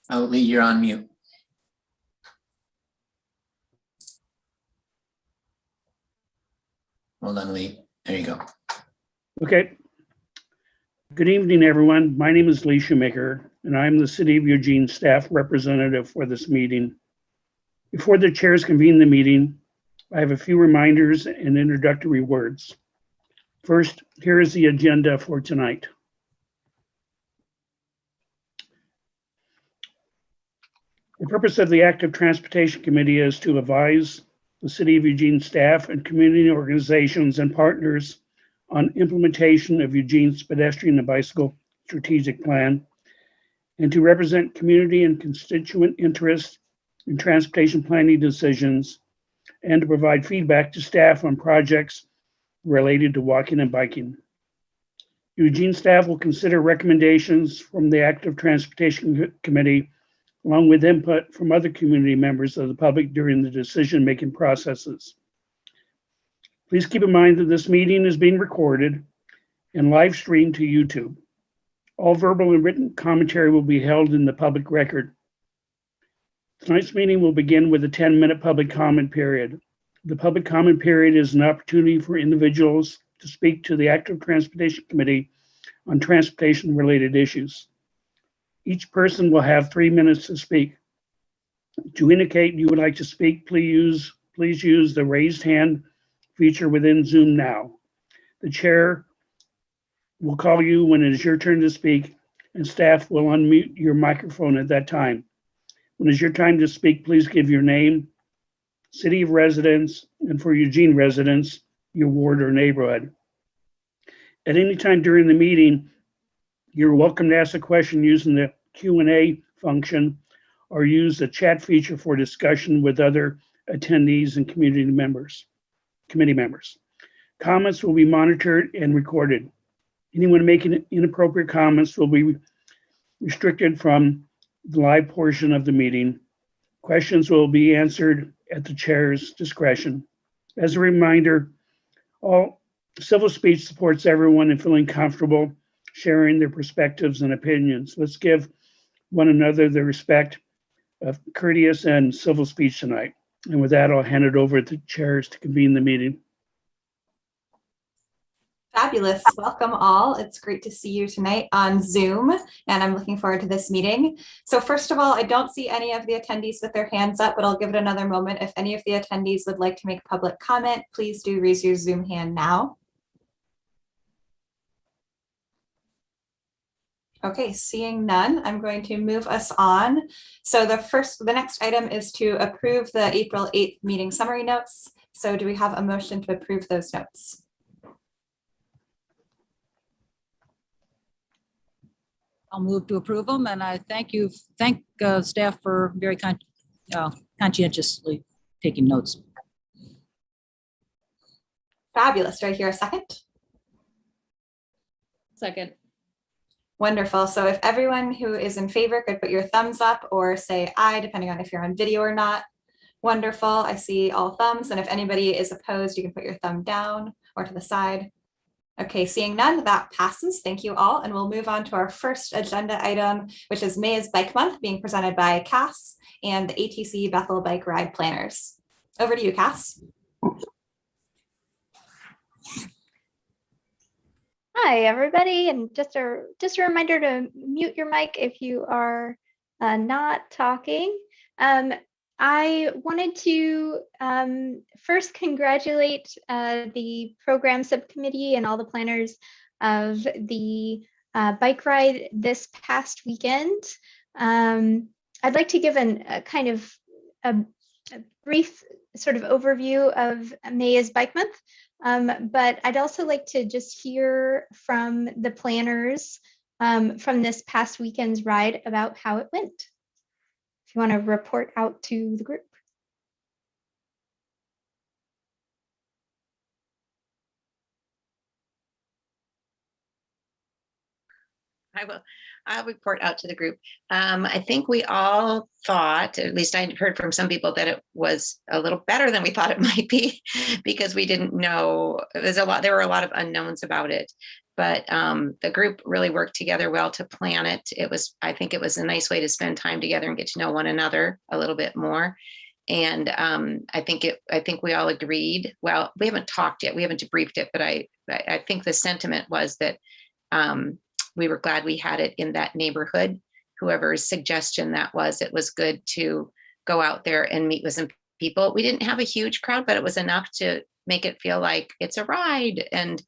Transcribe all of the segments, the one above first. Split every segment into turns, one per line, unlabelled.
Oh, Lee, you're on mute. Hold on, Lee. There you go.
Okay. Good evening, everyone. My name is Lee Shoemaker, and I'm the City of Eugene staff representative for this meeting. Before the chairs convene the meeting, I have a few reminders and introductory words. First, here is the agenda for tonight. The purpose of the Active Transportation Committee is to advise the City of Eugene staff and community organizations and partners on implementation of Eugene's pedestrian and bicycle strategic plan, and to represent community and constituent interests in transportation planning decisions, and to provide feedback to staff on projects related to walking and biking. Eugene staff will consider recommendations from the Active Transportation Committee, along with input from other community members of the public during the decision-making processes. Please keep in mind that this meeting is being recorded and live streamed to YouTube. All verbal and written commentary will be held in the public record. Tonight's meeting will begin with a 10-minute public comment period. The public comment period is an opportunity for individuals to speak to the Active Transportation Committee on transportation-related issues. Each person will have 3 minutes to speak. To indicate you would like to speak, please use the raised hand feature within Zoom now. The chair will call you when it is your turn to speak, and staff will unmute your microphone at that time. When it's your time to speak, please give your name, city of residence, and for Eugene residents, your ward or neighborhood. At any time during the meeting, you're welcome to ask a question using the Q&A function or use the chat feature for discussion with other attendees and committee members. Comments will be monitored and recorded. Anyone making inappropriate comments will be restricted from the live portion of the meeting. Questions will be answered at the chair's discretion. As a reminder, all civil speech supports everyone in feeling comfortable sharing their perspectives and opinions. Let's give one another the respect of courteous and civil speech tonight. And with that, I'll hand it over to the chairs to convene the meeting.
Fabulous. Welcome all. It's great to see you tonight on Zoom, and I'm looking forward to this meeting. So first of all, I don't see any of the attendees with their hands up, but I'll give it another moment. If any of the attendees would like to make public comment, please do raise your Zoom hand now. Okay, seeing none, I'm going to move us on. So the next item is to approve the April 8th meeting summary notes. So do we have a motion to approve those notes?
I'll move to approve them, and I thank staff for very conscientiously taking notes.
Fabulous. Do I hear a second?
Second.
Wonderful. So if everyone who is in favor could put your thumbs up or say aye, depending on if you're on video or not. Wonderful. I see all thumbs. And if anybody is opposed, you can put your thumb down or to the side. Okay, seeing none, that passes. Thank you all. And we'll move on to our first agenda item, which is May is Bike Month, being presented by Cass and the ATC Bethel Bike Ride Planners. Over to you, Cass.
Hi, everybody. And just a reminder to mute your mic if you are not talking. I wanted to first congratulate the program subcommittee and all the planners of the bike ride this past weekend. I'd like to give a kind of a brief sort of overview of May is Bike Month, but I'd also like to just hear from the planners from this past weekend's ride about how it went. If you want to report out to the group.
I'll report out to the group. I think we all thought, at least I heard from some people, that it was a little better than we thought it might be because we didn't know. There were a lot of unknowns about it. but the group really worked together well to plan it. I think it was a nice way to spend time together and get to know one another a little bit more. And I think we all agreed. Well, we haven't talked yet. We haven't debriefed it, but I think the sentiment was that we were glad we had it in that neighborhood. Whoever's suggestion that was, it was good to go out there and meet with some people. We didn't have a huge crowd, but it was enough to make it feel like it's a ride. And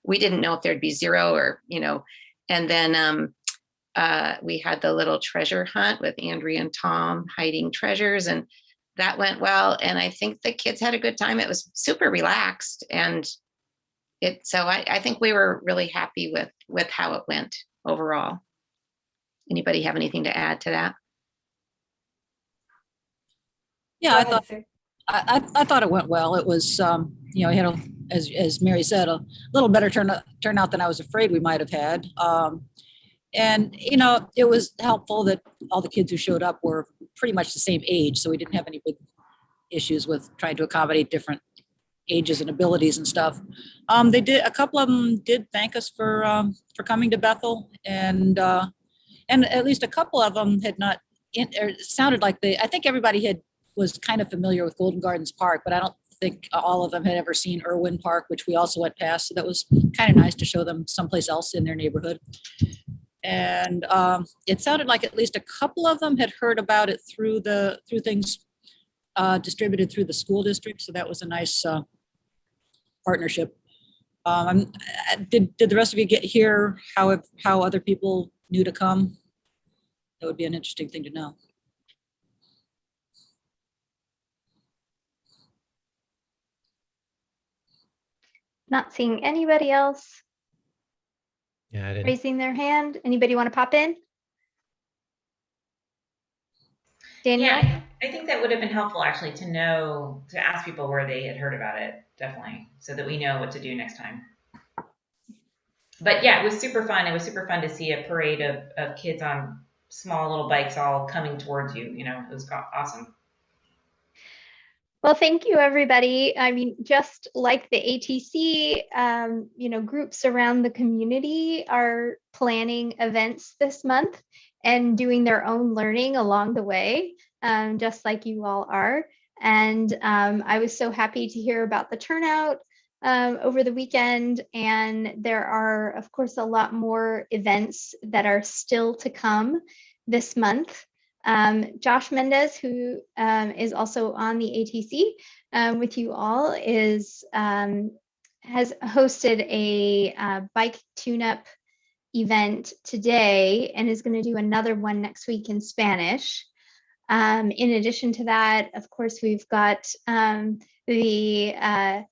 we didn't know if there'd be zero or, and then we had the little treasure hunt with Andrea and Tom hiding treasures, and that went well. And I think the kids had a good time. It was super relaxed, and so I think we were really happy with how it went overall. Anybody have anything to add to that?
Yeah,
Go
I
ahead,
thought
Sue.
I thought it went well. It was, we had as Mary said, a little better turnout than I was afraid we might have had. And it was helpful that all the kids who showed up were pretty much the same age, so we didn't have any big issues with trying to accommodate different ages and abilities and stuff. A couple of them did thank us for coming to Bethel, and at least a couple of them had not. It sounded like I think everybody was kind of familiar with Golden Gardens Park, but I don't think all of them had ever seen Irwin Park, which we also went past. So that was kind of nice to show them someplace else in their neighborhood. And it sounded like at least a couple of them had heard about it through things distributed through the school district. So that was a nice partnership. Did the rest of you hear how other people knew to come? That would be an interesting thing to know.
Not seeing anybody else
Yeah, I didn't.
raising their hand. Anybody want to pop in? Danielle?
Yeah, I think that would have been helpful actually to ask people where they had heard about it, definitely, so that we know what to do next time. But yeah, it was super fun. It was super fun to see a parade of kids on small little bikes all coming towards you. It was awesome.
Well, thank you, everybody. I mean, just like the ATC, groups around the community are planning events this month and doing their own learning along the way, just like you all are. And I was so happy to hear about the turnout over the weekend. And there are, of course, a lot more events that are still to come this month. Josh Mendez, who is also on the ATC with you all, has hosted a bike tune-up event today and is going to do another one next week in Spanish. In addition to that, of course, we've got the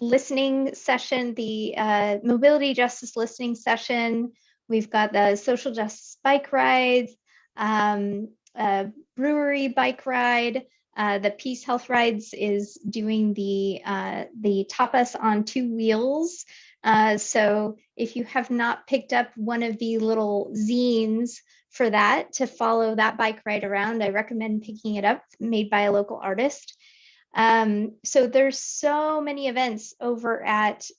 listening session, the mobility justice listening session. We've got the social justice bike rides, brewery bike ride. The Peace Health Rides is doing the tapas on 2 wheels. So if you have not picked up one of the little zines for that to follow that bike ride around, I recommend picking it up, made by a local artist. So there's so many events over at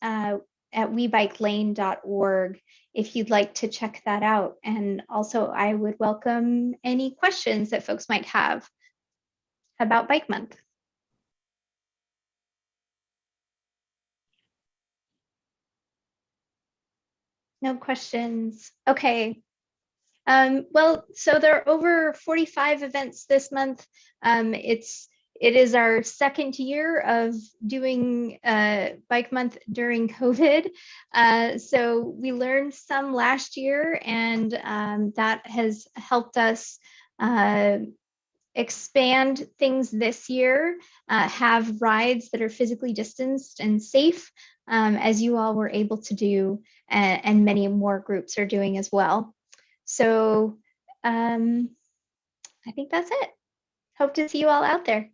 webikeLane.org if you'd like to check that out. And also I would welcome any questions that folks might have about Bike Month. No questions. Okay. Well, so there are over 45 events this month. It is our second year of doing Bike Month during COVID. So we learned some last year, and that has helped us expand things this year, have rides that are physically distanced and safe, as you all were able to do, and many more groups are doing as well. So I think that's it. Hope to see you all out there.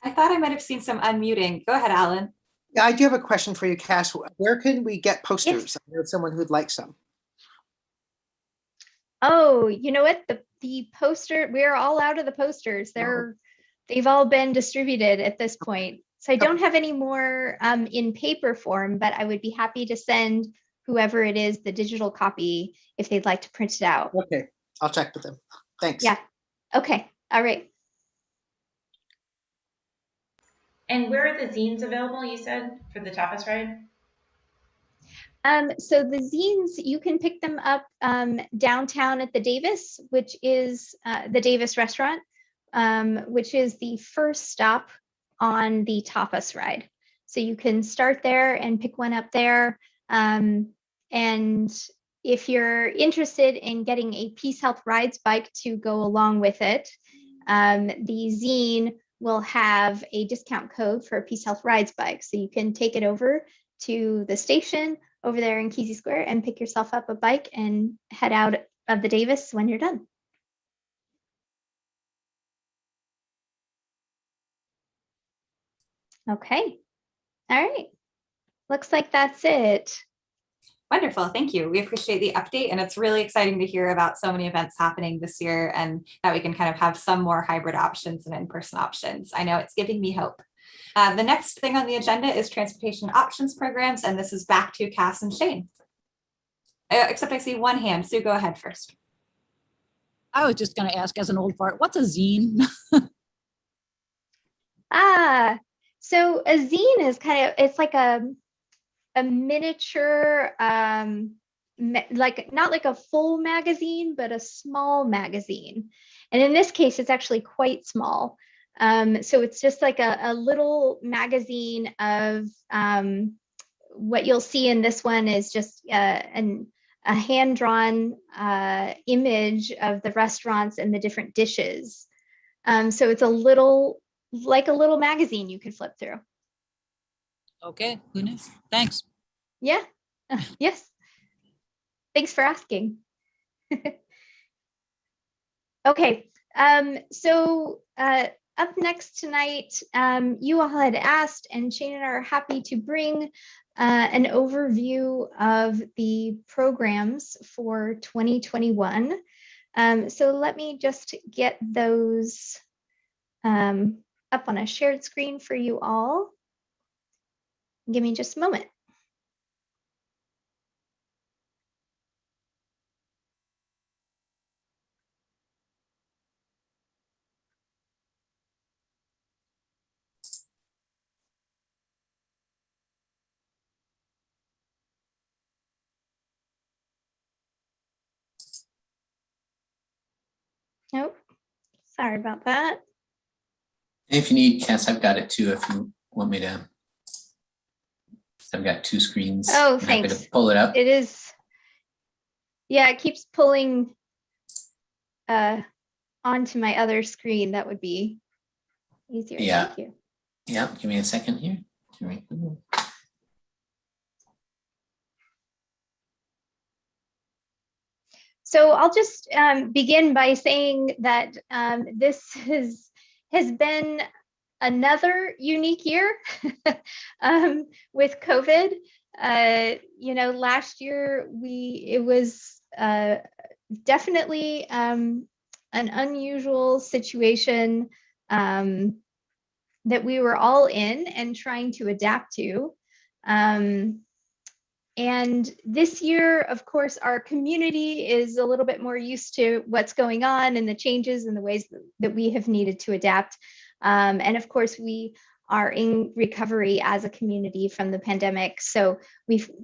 I thought I might have seen some unmuting. Go ahead, Alan.
Yeah, I do have a question for you, Cass. Where can we get posters? I know someone who'd like some.
Oh, you know what? The poster, we're all out of the posters. They've all been distributed at this point. So I don't have any more in paper form, but I would be happy to send whoever it is the digital copy if they'd like to print it out.
Okay, I'll check with them. Thanks.
Yeah. Okay. All right.
And where are the zines available, you said, for the tapas ride?
So the zines, you can pick them up downtown at the Davis, which is the Davis restaurant, which is the first stop on the tapas ride. So you can start there and pick one up there. And if you're interested in getting a Peace Health Rides bike to go along with it, the zine will have a discount code for a Peace Health Rides bike. So you can take it over to the station over there in Kesey Square and pick yourself up a bike and head out of the Davis when you're done. Okay. All right. Looks like that's it.
Wonderful. Thank you. We appreciate the update, and it's really exciting to hear about so many events happening this year and that we can kind of have some more hybrid options and in-person options. I know it's giving me hope. The next thing on the agenda is transportation options programs, and this is back to Cass and Shane. Except I see one hand. Sue, go ahead first.
I was just going to ask, as an old fart, what's a zine?
So a zine is kind of, it's like a miniature, like not like a full magazine, but a small magazine. And in this case, it's actually quite small. So it's just like a little magazine of what you'll see in this one is just a hand-drawn image of the restaurants and the different dishes. So it's like a little magazine you could flip through.
Okay, who knows? Thanks.
Yeah. Yes. Thanks for asking. Okay. So up next tonight, you all had asked, and Shane and I are happy to bring an overview of the programs for 2021. So let me just get those up on a shared screen for you all. Give me just a moment. Nope. Sorry about that.
If you need, Cass, I've got it too, if you want me to. I've got two screens.
Oh,
I'm happy
thanks.
to pull it up.
It is. Yeah, it keeps pulling onto my other screen. That would be easier.
Yeah.
Thank you.
Yeah, give me a second here. All right.
So I'll just begin by saying that this has been another unique year with COVID. Last year it was definitely an unusual situation that we were all in and trying to adapt to. And this year, of course, our community is a little bit more used to what's going on and the changes and the ways that we have needed to adapt. And of course, we are in recovery as a community from the pandemic. So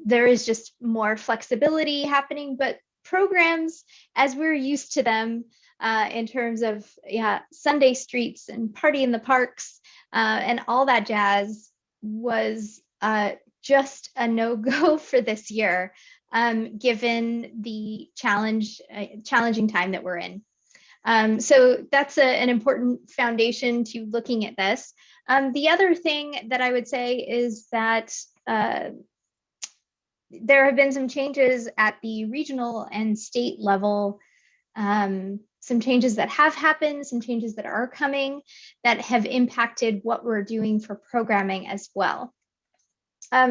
there is just more flexibility happening, but programs as we're used to them in terms of Sunday streets and party in the parks and all that jazz was just a no-go for this year, given the challenging time that we're in. So that's an important foundation to looking at this. The other thing that I would say is that there have been some changes at the regional and state level, some changes that have happened, some changes that are coming that have impacted what we're doing for programming as well.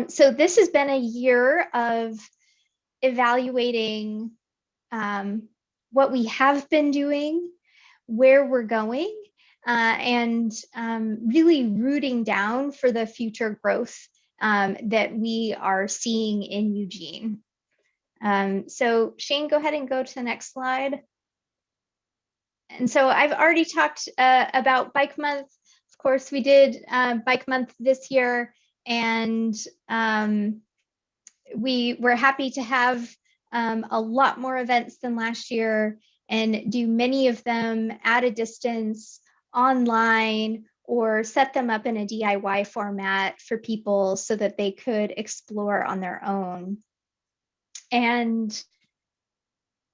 So this has been a year of evaluating what we have been doing, where we're going, and really rooting down for the future growth that we are seeing in Eugene. So Shane, go ahead and go to the next slide. And so I've already talked about Bike Month. Of course, we did Bike Month this year, and we were happy to have a lot more events than last year and do many of them at a distance, online, or set them up in a DIY format for people so that they could explore on their own. And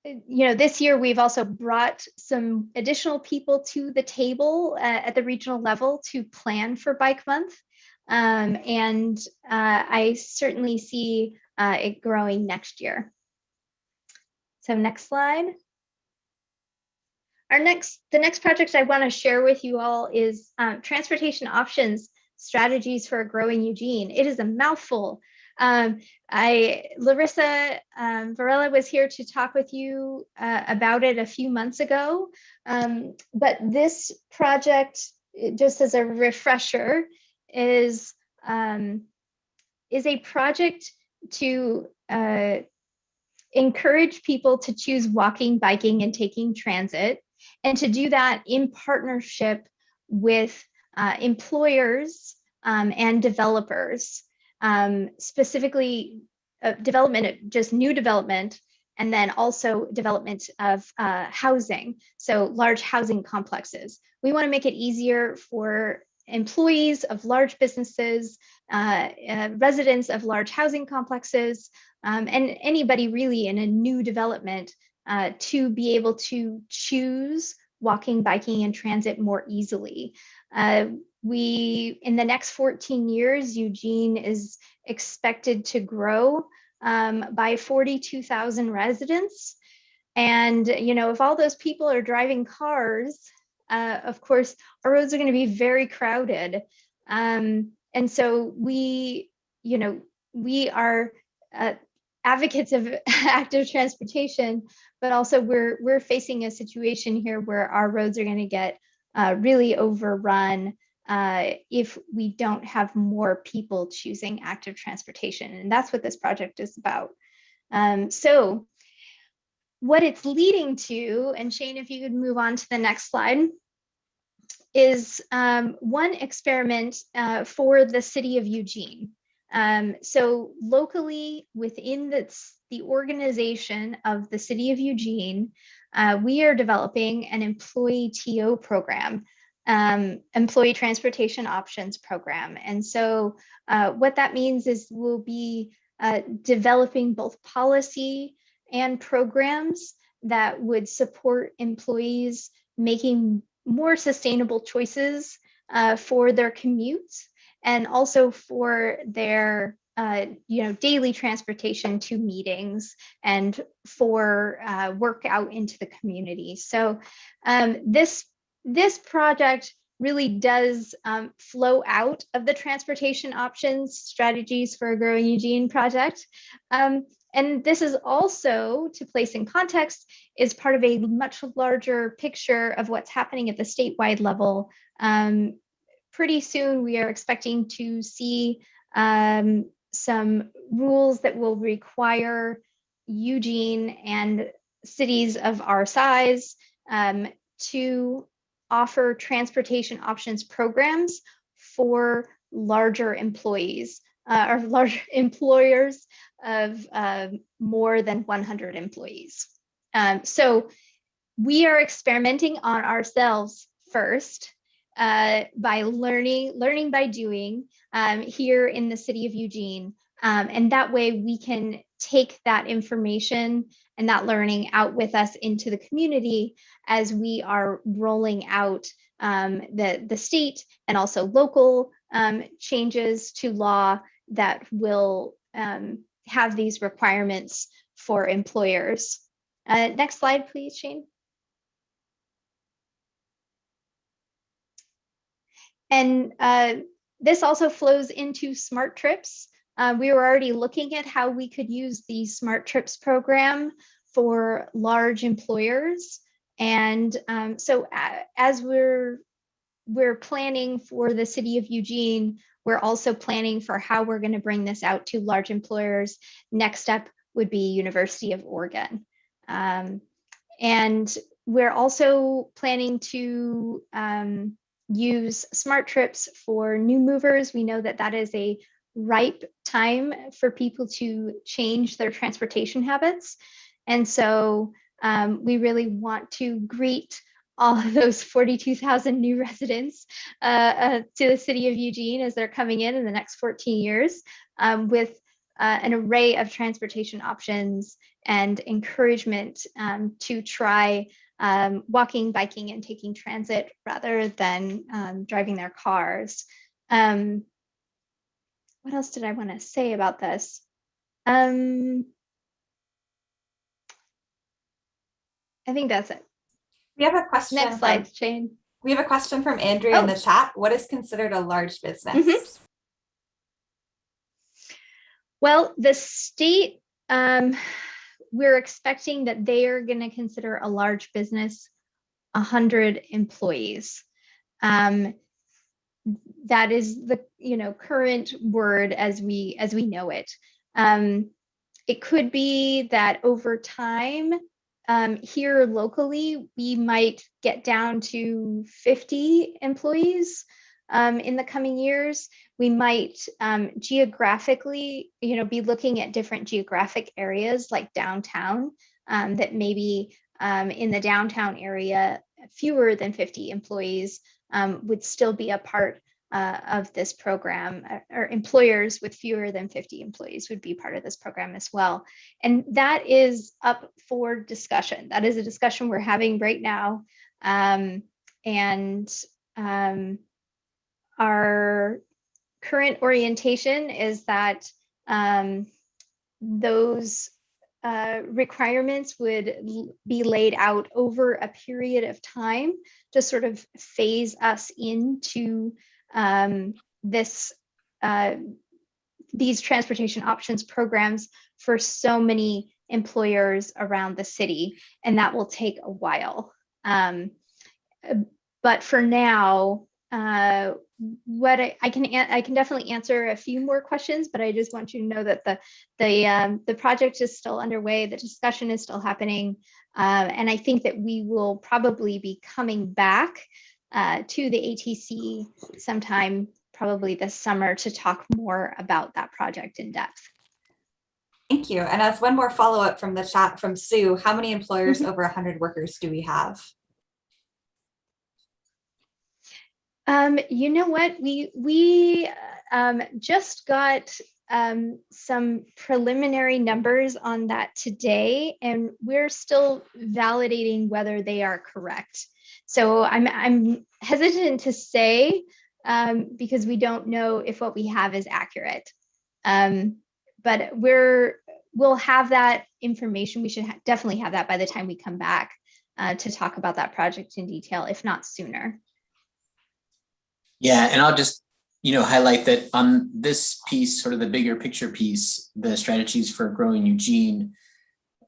this year we've also brought some additional people to the table at the regional level to plan for Bike Month. And I certainly see it growing next year. So next slide. The next project I want to share with you all is transportation options strategies for a growing Eugene. It is a mouthful. Larissa Varela was here to talk with you about it a few months ago. But this project, just as a refresher, is a project to encourage people to choose walking, biking, and taking transit, and to do that in partnership with employers and developers, specifically just new development, and then also development of housing, so large housing complexes. We want to make it easier for employees of large businesses, residents of large housing complexes, and anybody really in a new development to be able to choose walking, biking, and transit more easily. In the next 14 years, Eugene is expected to grow by 42,000 residents. And, if all those people are driving cars, of course, our roads are going to be very crowded. And so we are advocates of active transportation, but also we're facing a situation here where our roads are going to get really overrun if we don't have more people choosing active transportation. And that's what this project is about. So what it's leading to, and Shane, if you could move on to the next slide, is one experiment for the city of Eugene. So locally within the organization of the city of Eugene, we are developing an employee TO program, employee transportation options program. And so what that means is we'll be developing both policy and programs that would support employees making more sustainable choices for their commutes, and also for their daily transportation to meetings and for work out into the community. So this project really does flow out of the transportation options strategies for a growing Eugene project. And this is also, to place in context, is part of a much larger picture of what's happening at the statewide level. Pretty soon, we are expecting to see some rules that will require Eugene and cities of our size to offer transportation options programs for larger employees or larger employers of more than 100 employees. So we are experimenting on ourselves first by learning by doing here in the city of Eugene. And that way we can take that information and that learning out with us into the community as we are rolling out the state and also local changes to law that will have these requirements for employers. Next slide, please, Shane. And this also flows into Smart Trips. We were already looking at how we could use the Smart Trips program for large employers. And so as we're we're planning for the city of Eugene. We're also planning for how we're going to bring this out to large employers. Next step would be University of Oregon. And we're also planning to use smart trips for new movers. We know that that is a ripe time for people to change their transportation habits. And so we really want to greet all of those 42,000 new residents to the city of Eugene as they're coming in the next 14 years with an array of transportation options and encouragement to try walking, biking, and taking transit rather than driving their cars. What else did I want to say about this? I think that's it.
We have a question.
Next slide, Shane.
We have a question from Andrea in the chat. What is considered a large business?
Well, the state, we're expecting that they are going to consider a large business 100 employees. That is the current word as we know it. It could be that over time, here locally, we might get down to 50 employees in the coming years. We might geographically, be looking at different geographic areas like downtown, that maybe in the downtown area, fewer than 50 employees would still be a part of this program, or employers with fewer than 50 employees would be part of this program as well. And that is up for discussion. That is a discussion we're having right now. Our current orientation is that those requirements would be laid out over a period of time to sort of phase us into these transportation options programs for so many employers around the city, and that will take a while. But for now, what I can definitely answer a few more questions, but I just want you to know that the project is still underway, the discussion is still happening, and I think that we will probably be coming back to the ATC sometime probably this summer to talk more about that project in depth.
Thank you. And as one more follow-up from the chat from Sue, how many employers over 100 workers do we have?
You know what, we just got some preliminary numbers on that today, and we're still validating whether they are correct. So I'm hesitant to say because we don't know if what we have is accurate. But we'll have that information. We should definitely have that by the time we come back to talk about that project in detail, if not sooner.
Yeah, and I'll just, highlight that on this piece, sort of the bigger picture piece, the strategies for growing Eugene,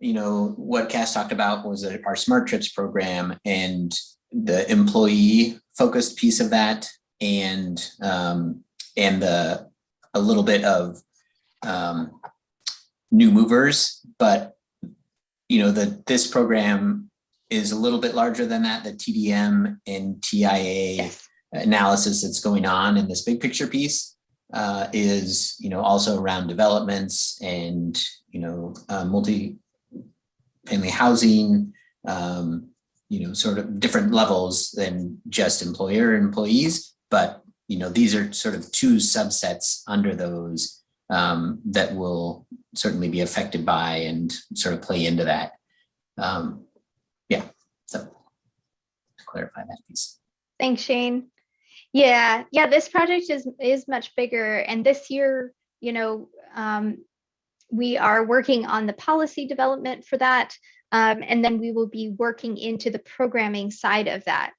what Cass talked about was our Smart Trips program and the employee focused piece of that, and a little bit of new movers, but this program is a little bit larger than that. The TDM and TIA analysis that's going on in this big picture piece is also around developments and multi-family housing, sort of different levels than just employer and employees, but these are sort of two subsets under those that will certainly be affected by and sort of play into that. So to clarify that piece.
Thanks, Shane. Yeah, this project is much bigger, and this year, we are working on the policy development for that, and then we will be working into the programming side of that.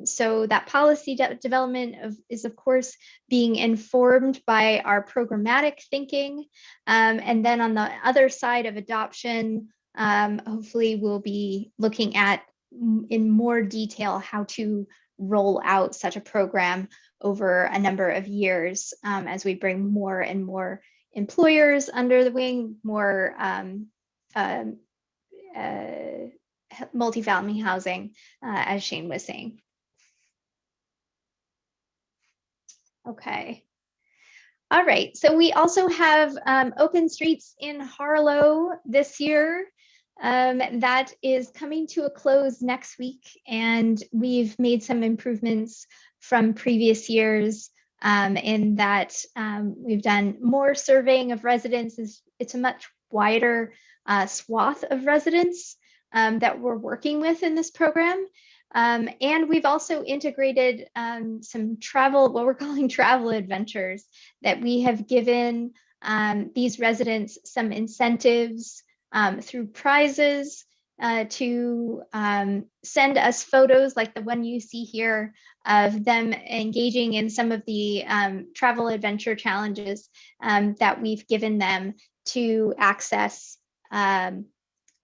So that policy development is of course being informed by our programmatic thinking, and then on the other side of adoption, hopefully we'll be looking at in more detail how to roll out such a program over a number of years as we bring more and more employers under the wing, more multifamily housing, as Shane was saying. Okay. All right, so we also have open streets in Harlow this year. That is coming to a close next week, and we've made some improvements from previous years in that we've done more surveying of residents. It's a much wider swath of residents that we're working with in this program. And we've also integrated some travel, what we're calling travel adventures, that we have given these residents some incentives through prizes to send us photos like the one you see here of them engaging in some of the travel adventure challenges that we've given them to access some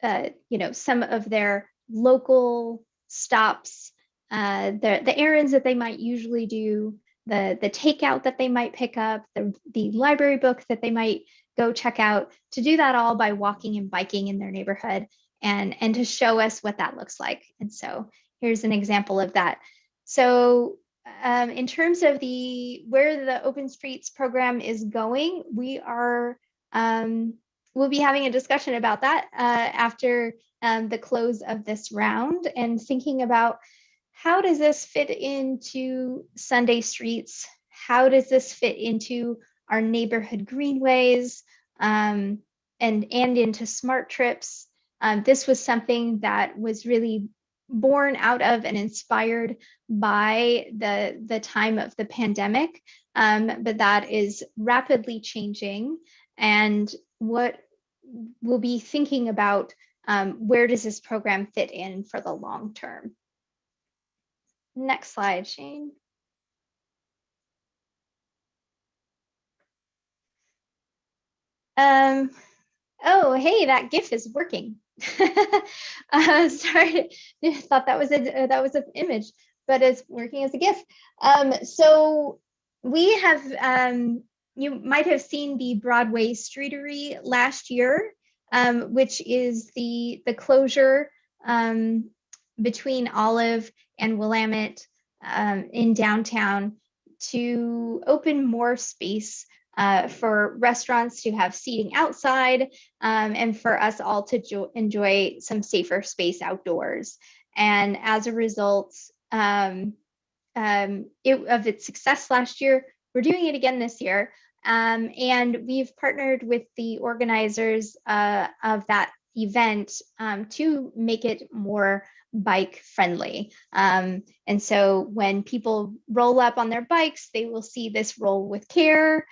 of their local stops, the errands that they might usually do, the takeout that they might pick up, the library book that they might go check out, to do that all by walking and biking in their neighborhood, and to show us what that looks like. And so here's an example of that. So in terms of where the Open Streets program is going, we'll be having a discussion about that after the close of this round, and thinking about how does this fit into Sunday streets? How does this fit into our neighborhood greenways and into smart trips? This was something that was really born out of and inspired by the time of the pandemic, but that is rapidly changing. And what we'll be thinking about, where does this program fit in for the long term? Next slide, Shane. Oh, hey, that GIF is working. Sorry, I thought that was an image, but it's working as a GIF. So we have, you might have seen the Broadway Streatery last year, which is the closure between Olive and Willamette in downtown to open more space for restaurants to have seating outside, and for us all to enjoy some safer space outdoors. And as a result of its success last year, we're doing it again this year. And we've partnered with the organizers of that event to make it more bike friendly. And so when people roll up on their bikes, they will see this roll with care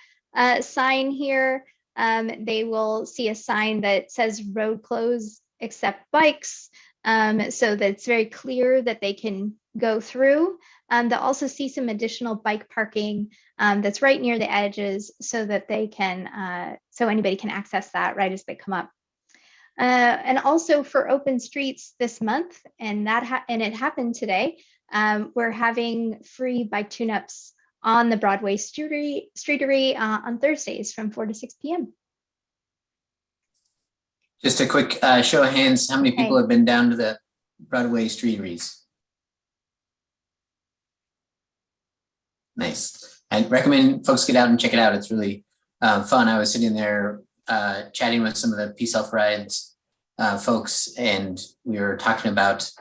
sign here. They will see a sign that says road closed except bikes, so that it's very clear that they can go through. They'll also see some additional bike parking that's right near the edges, so that they can, so anybody can access that right as they come up. And also for Open Streets this month, and it happened today, we're having free bike tune-ups on the Broadway Streatery on Thursdays from 4 to 6 p.m.
Just a quick show of hands, how many people have been down to the Broadway Streateries? Nice. I recommend folks get out and check it out. It's really fun. I was sitting there chatting with some of the Peace Elf Rides folks, and we were talking about,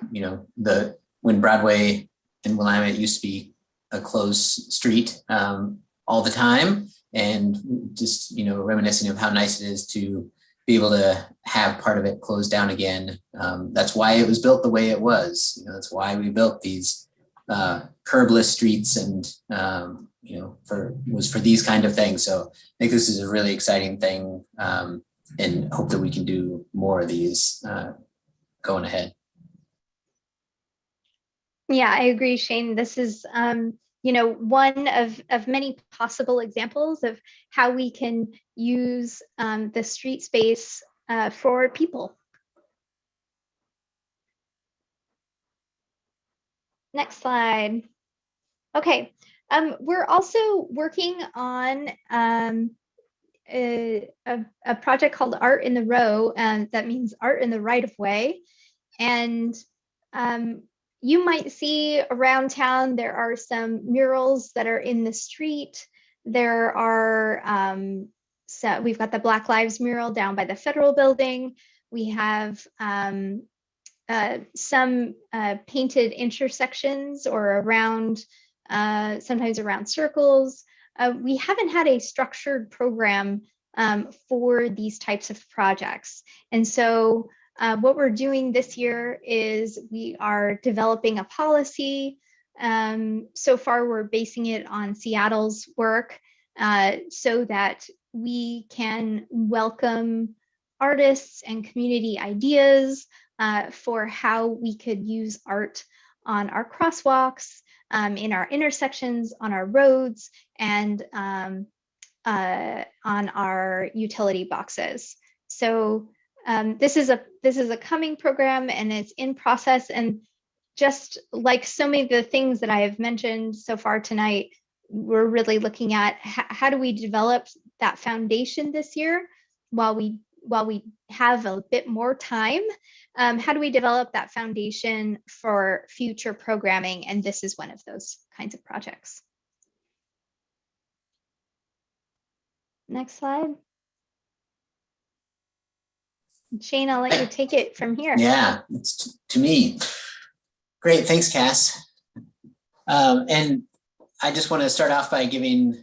when Broadway and Willamette used to be a closed street all the time, and just, reminiscing of how nice it is to be able to have part of it closed down again. That's why it was built the way it was. That's why we built these curbless streets, and was for these kind of things. So I think this is a really exciting thing, and hope that we can do more of these going ahead.
Yeah, I agree, Shane. This is one of many possible examples of how we can use the street space for people. Next slide. Okay. We're also working on a project called Art in the Row, and that means art in the right of way. And you might see around town, there are some murals that are in the street. There are, so we've got the Black Lives mural down by the Federal Building. We have some painted intersections or around, sometimes around circles. We haven't had a structured program for these types of projects. And so what we're doing this year is we are developing a policy. So far, we're basing it on Seattle's work so that we can welcome artists and community ideas for how we could use art on our crosswalks, in our intersections, on our roads, and on our utility boxes. So this is a coming program, and it's in process. And just like so many of the things that I have mentioned so far tonight, we're really looking at how do we develop that foundation this year while we have a bit more time. How do we develop that foundation for future programming? And this is one of those kinds of projects. Next slide. Shane, I'll let you take it from here.
Yeah, it's to me. Great, thanks, Cass. And I just want to start off by giving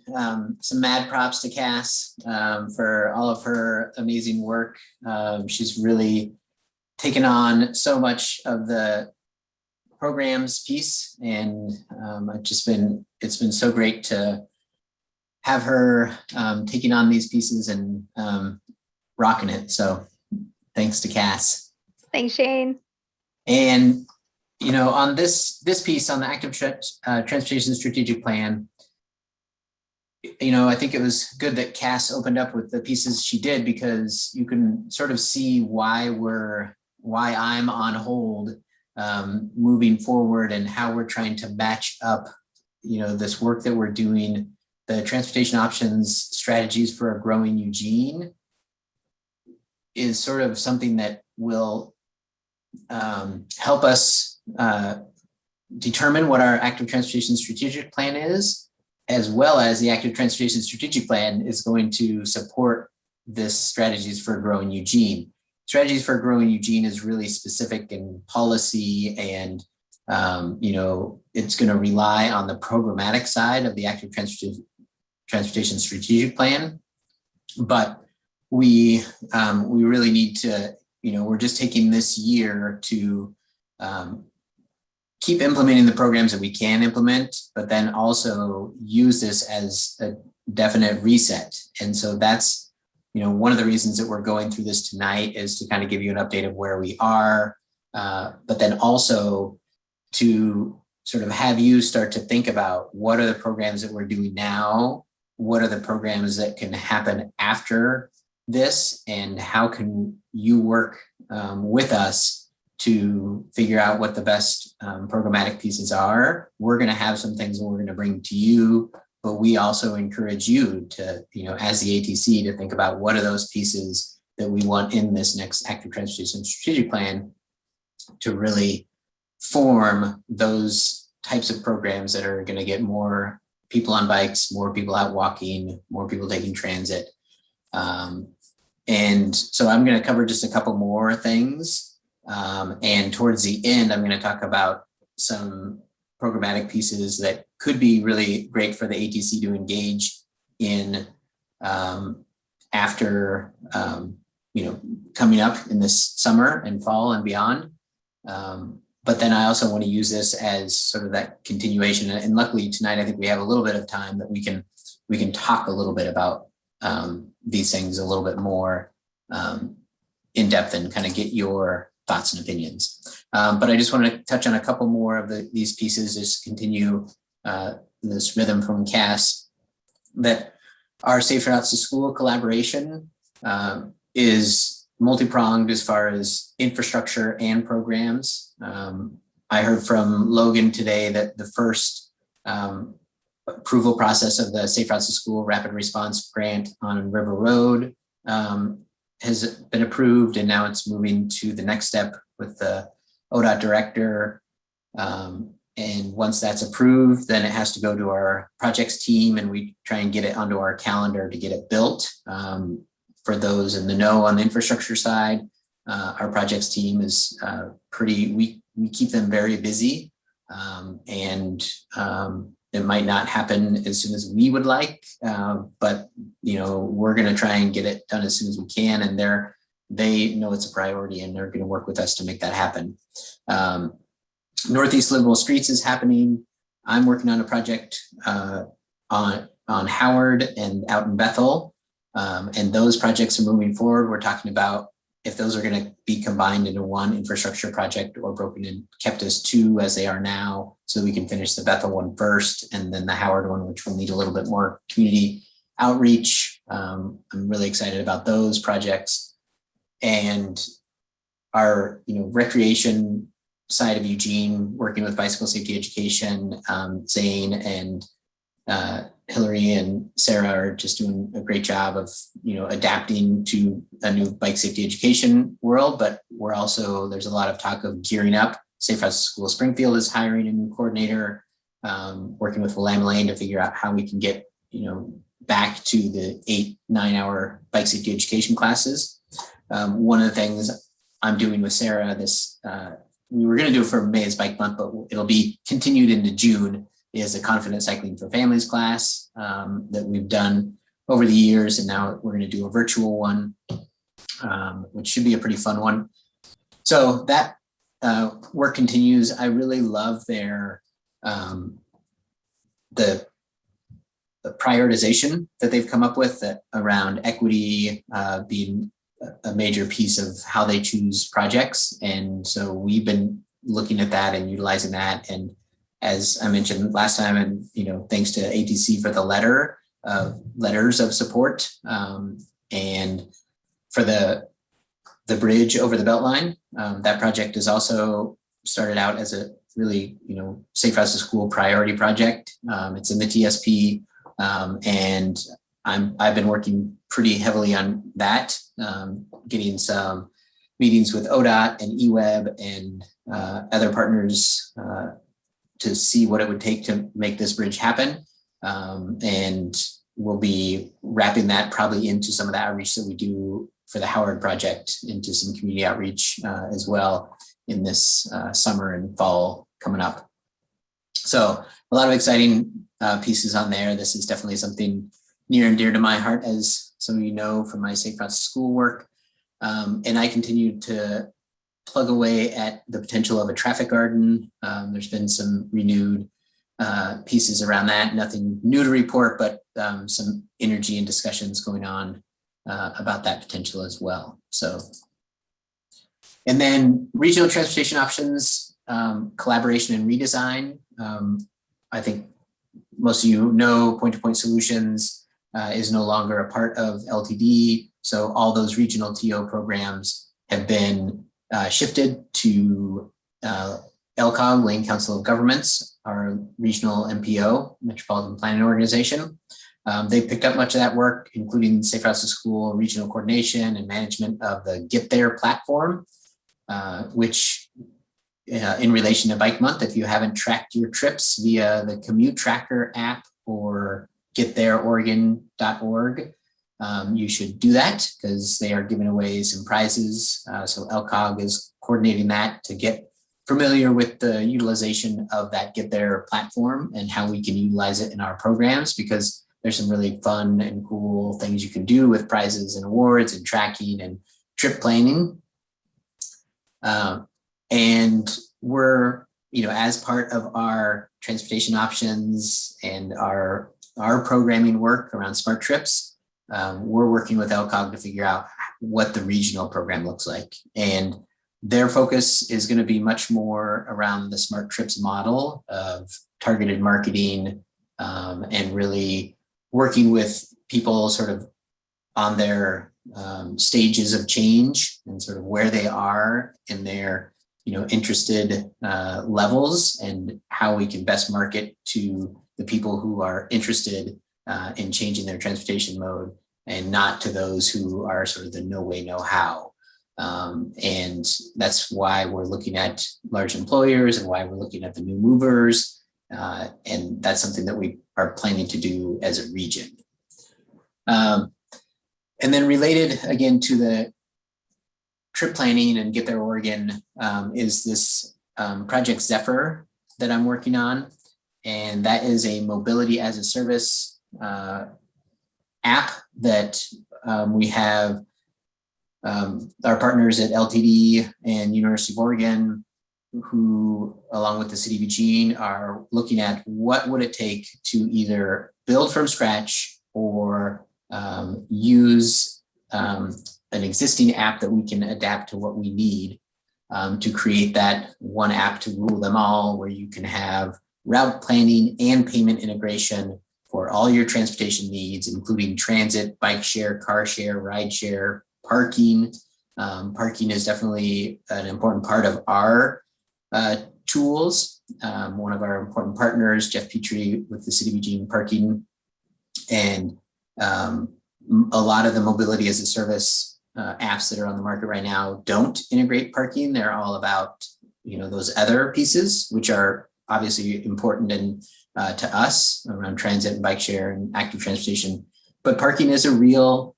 some mad props to Cass for all of her amazing work. She's really taken on so much of the programs piece, and it's been so great to have her taking on these pieces and rocking it. So thanks to Cass.
Thanks, Shane.
And you know, on this piece on the active transportation strategic plan, you know, I think it was good that Cass opened up with the pieces she did, because you can sort of see why I'm on hold moving forward, and how we're trying to match up, you know, this work that we're doing, the transportation options strategies for a growing Eugene is sort of something that will help us determine what our active transportation strategic plan is, as well as the active transportation strategic plan is going to support this strategies for a growing Eugene. Strategies for a growing Eugene is really specific in policy, and you know, it's going to rely on the programmatic side of the active transportation strategic plan. But we really need to, you know, we're just taking this year to keep implementing the programs that we can implement, but then also use this as a definite reset. And so that's, you know, one of the reasons that we're going through this tonight is to kind of give you an update of where we are, but then also to sort of have you start to think about what are the programs that we're doing now, what are the programs that can happen after this, and how can you work with us to figure out what the best programmatic pieces are. We're going to have some things that we're going to bring to you, but we also encourage you to, you know, as the ATC, to think about what are those pieces that we want in this next active transportation strategic plan to really form those types of programs that are going to get more people on bikes, more people out walking, more people taking transit. And so I'm going to cover just a couple more things. And towards the end, I'm going to talk about some programmatic pieces that could be really great for the ATC to engage in after, you know, coming up in this summer and fall and beyond. But then I also want to use this as sort of that continuation. And luckily tonight, I think we have a little bit of time that we can talk a little bit about these things a little bit more in depth and kind of get your thoughts and opinions. But I just want to touch on a couple more of these pieces, just continue this rhythm from Cass, that our Safe Routes to School collaboration is multi-pronged as far as infrastructure and programs. I heard from Logan today that the first approval process of the Safe Routes to School Rapid Response Grant on River Road has been approved, and now it's moving to the next step with the ODOT director. And once that's approved, then it has to go to our projects team, and we try and get it onto our calendar to get it built. For those in the know on the infrastructure side, our projects team is we keep them very busy, and it might not happen as soon as we would like, but we're going to try and get it done as soon as we can, and they know it's a priority, and they're going to work with us to make that happen. Northeast Livable Streets is happening. I'm working on a project on Howard and out in Bethel, and those projects are moving forward. We're talking about if those are going to be combined into one infrastructure project or broken and kept as two as they are now, so we can finish the Bethel one first and then the Howard one, which will need a little bit more community outreach. I'm really excited about those projects. And our recreation side of Eugene, working with bicycle safety education, Zane and Hillary and Sarah are just doing a great job of adapting to a new bike safety education world. But there's a lot of talk of gearing up. Safe Routes to School Springfield is hiring a new coordinator, working with Willamette Lane to figure out how we can get back to the 8-9 hour bike safety education classes. One of the things I'm doing with Sarah, we were going to do it for May as Bike Month, but it'll be continued into June, is a Confident Cycling for Families class that we've done over the years. And now we're going to do a virtual one, which should be a pretty fun one. So that work continues. I really love their the prioritization that they've come up with around equity being a major piece of how they choose projects. And so we've been looking at that and utilizing that. And as I mentioned last time, and thanks to ATC for the letters of support, and for the bridge over the Beltline, that project is also started out as a really Safe Routes to School priority project. It's in the TSP, and I've been working pretty heavily on that, getting some meetings with ODOT and eWeb and other partners to see what it would take to make this bridge happen. And we'll be wrapping that probably into some of the outreach that we do for the Howard project, into some community outreach as well in this summer and fall coming up. So a lot of exciting pieces on there. This is definitely something near and dear to my heart, as some of you know from my Safe Routes to School work. And I continue to plug away at the potential of a traffic garden. There's been some renewed pieces around that. Nothing new to report, but some energy and discussions going on about that potential as well. So, and then regional transportation options, collaboration and redesign. I think most of you know point-to-point solutions is no longer a part of LTD. So all those regional TO programs have been shifted to LCOG, Lane Council of Governments, our regional MPO, Metropolitan Planning Organization. They picked up much of that work, including Safe Routes to School, regional coordination and management of the Get There platform, which in relation to Bike Month, if you haven't tracked your trips via the Commute Tracker app or getthereoregon.org, you should do that, because they are giving away some prizes. So LCOG is coordinating that to get familiar with the utilization of that Get There platform and how we can utilize it in our programs, because there's some really fun and cool things you can do with prizes and awards and tracking and trip planning. And we're, as part of our transportation options and our programming work around smart trips, we're working with LCOG to figure out what the regional program looks like. And their focus is going to be much more around the smart trips model of targeted marketing, and really working with people sort of on their stages of change and sort of where they are in their interested levels and how we can best market to the people who are interested in changing their transportation mode, and not to those who are sort of the no way, no how. And that's why we're looking at large employers and why we're looking at the new movers. And that's something that we are planning to do as a region. And then related again to the trip planning and Get There Oregon is this project ZEPHYR that I'm working on. And that is a mobility as a service app that we have our partners at LTD and University of Oregon, who along with the city of Eugene are looking at what would it take to either build from scratch or use an existing app that we can adapt to what we need to create that one app to rule them all, where you can have route planning and payment integration for all your transportation needs, including transit, bike share, car share, ride share, parking. Parking is definitely an important part of our tools. One of our important partners, Jeff Petrie with the City of Eugene Parking, and a lot of the mobility as a service apps that are on the market right now don't integrate parking. They're all about those other pieces, which are obviously important and to us around transit and bike share and active transportation. But parking is a real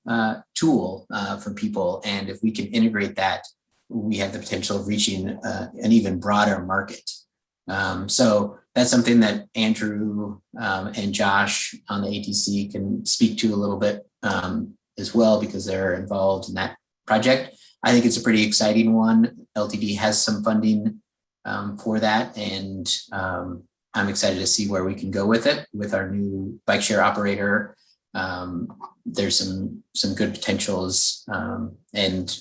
tool for people, and if we can integrate that, we have the potential of reaching an even broader market. So that's something that Andrew and Josh on the ATC can speak to a little bit as well, because they're involved in that project. I think it's a pretty exciting one. LTD has some funding for that, and I'm excited to see where we can go with it with our new bike share operator. There's some good potentials, and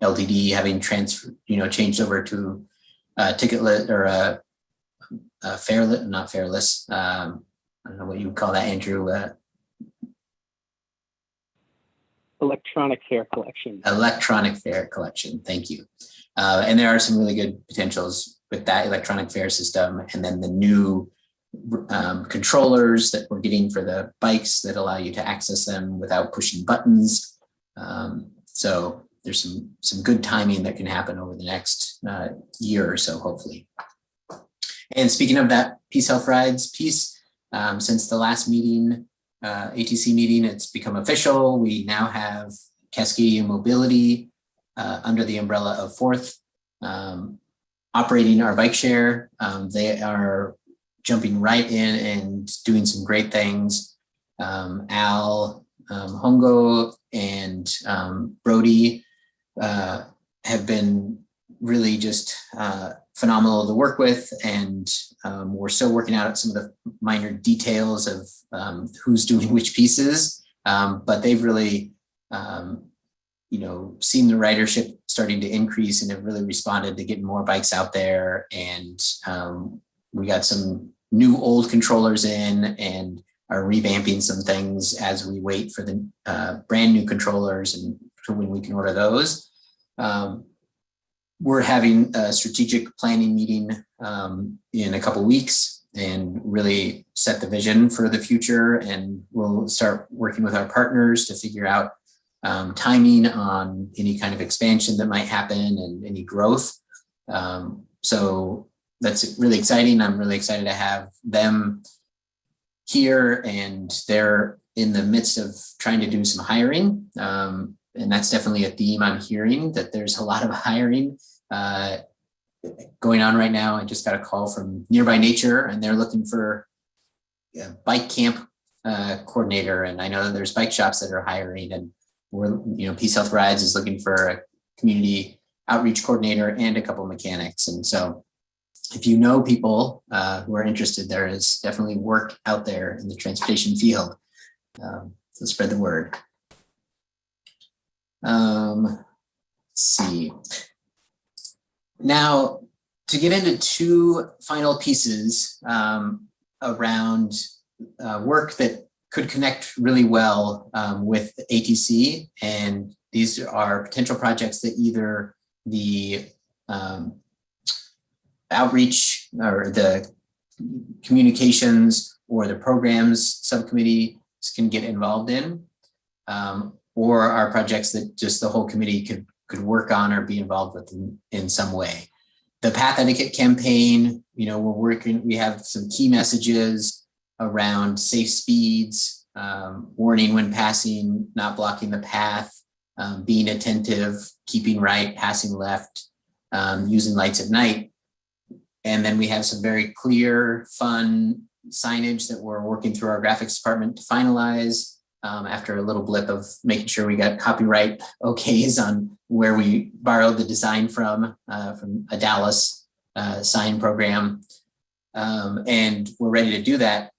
LTD having changed over to ticketless or a fareless, not fareless. I don't know what you would call that, Andrew.
Electronic fare collection.
Electronic fare collection. Thank you. And there are some really good potentials with that electronic fare system, and then the new controllers that we're getting for the bikes that allow you to access them without pushing buttons. So there's some good timing that can happen over the next year or so, hopefully. And speaking of that Peace Health Rides piece, since the last meeting, ATC meeting, it's become official. We now have Cascadia Mobility under the umbrella of Fourth operating our bike share. They are jumping right in and doing some great things. Al Hongo and Brody have been really just phenomenal to work with, and we're still working out some of the minor details of who's doing which pieces, but they've really seen the ridership starting to increase and have really responded to getting more bikes out there. And we got some new old controllers in and are revamping some things as we wait for the brand new controllers and for when we can order those. We're having a strategic planning meeting in a couple weeks and really set the vision for the future. And we'll start working with our partners to figure out timing on any kind of expansion that might happen and any growth. So that's really exciting. I'm really excited to have them here, and they're in the midst of trying to do some hiring. And that's definitely a theme I'm hearing, that there's a lot of hiring going on right now. I just got a call from Nearby Nature, and they're looking for a bike camp coordinator. And I know that there's bike shops that are hiring, and we're, Peace Health Rides is looking for a community outreach coordinator and a couple of mechanics. And so if you know people who are interested, there is definitely work out there in the transportation field. So spread the word. Let's see. Now, to get into two final pieces around work that could connect really well with ATC, and these are potential projects that either the outreach or the communications or the programs subcommittee can get involved in, or are projects that just the whole committee could work on or be involved with in some way. The Path Etiquette campaign, you know, we have some key messages around safe speeds, warning when passing, not blocking the path, being attentive, keeping right, passing left, using lights at night. And then we have some very clear, fun signage that we're working through our graphics department to finalize after a little blip of making sure we got copyright okays on where we borrowed the design from a Dallas sign program. And we're ready to do that.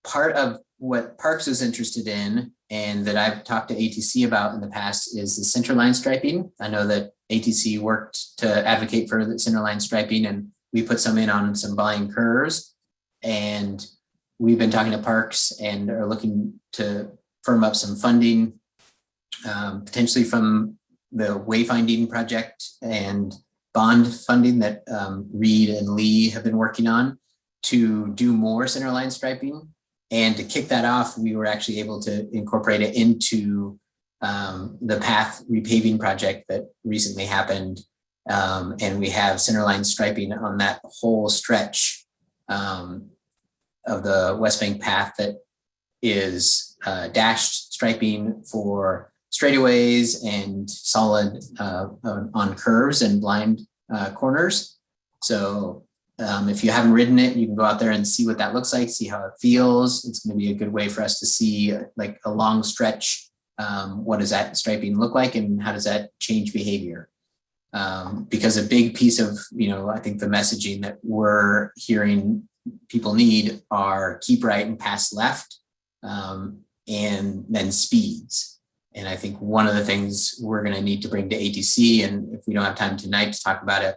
Part of what Parks was interested in and that I've talked to ATC about in the past is the centerline striping. I know that ATC worked to advocate for the centerline striping, and we put some in on some volume curves. And we've been talking to Parks and are looking to firm up some funding, potentially from the wayfinding project and bond funding that Reed and Lee have been working on to do more centerline striping. And to kick that off, we were actually able to incorporate it into the path repaving project that recently happened. And we have centerline striping on that whole stretch of the West Bank path that is dashed striping for straightaways and solid on curves and blind corners. So if you haven't ridden it, you can go out there and see what that looks like, see how it feels. It's going to be a good way for us to see like a long stretch. What does that striping look like and how does that change behavior? Because a big piece of, you know, I think the messaging that we're hearing people need are keep right and pass left, and then speeds. And I think one of the things we're going to need to bring to ATC, and if we don't have time tonight to talk about it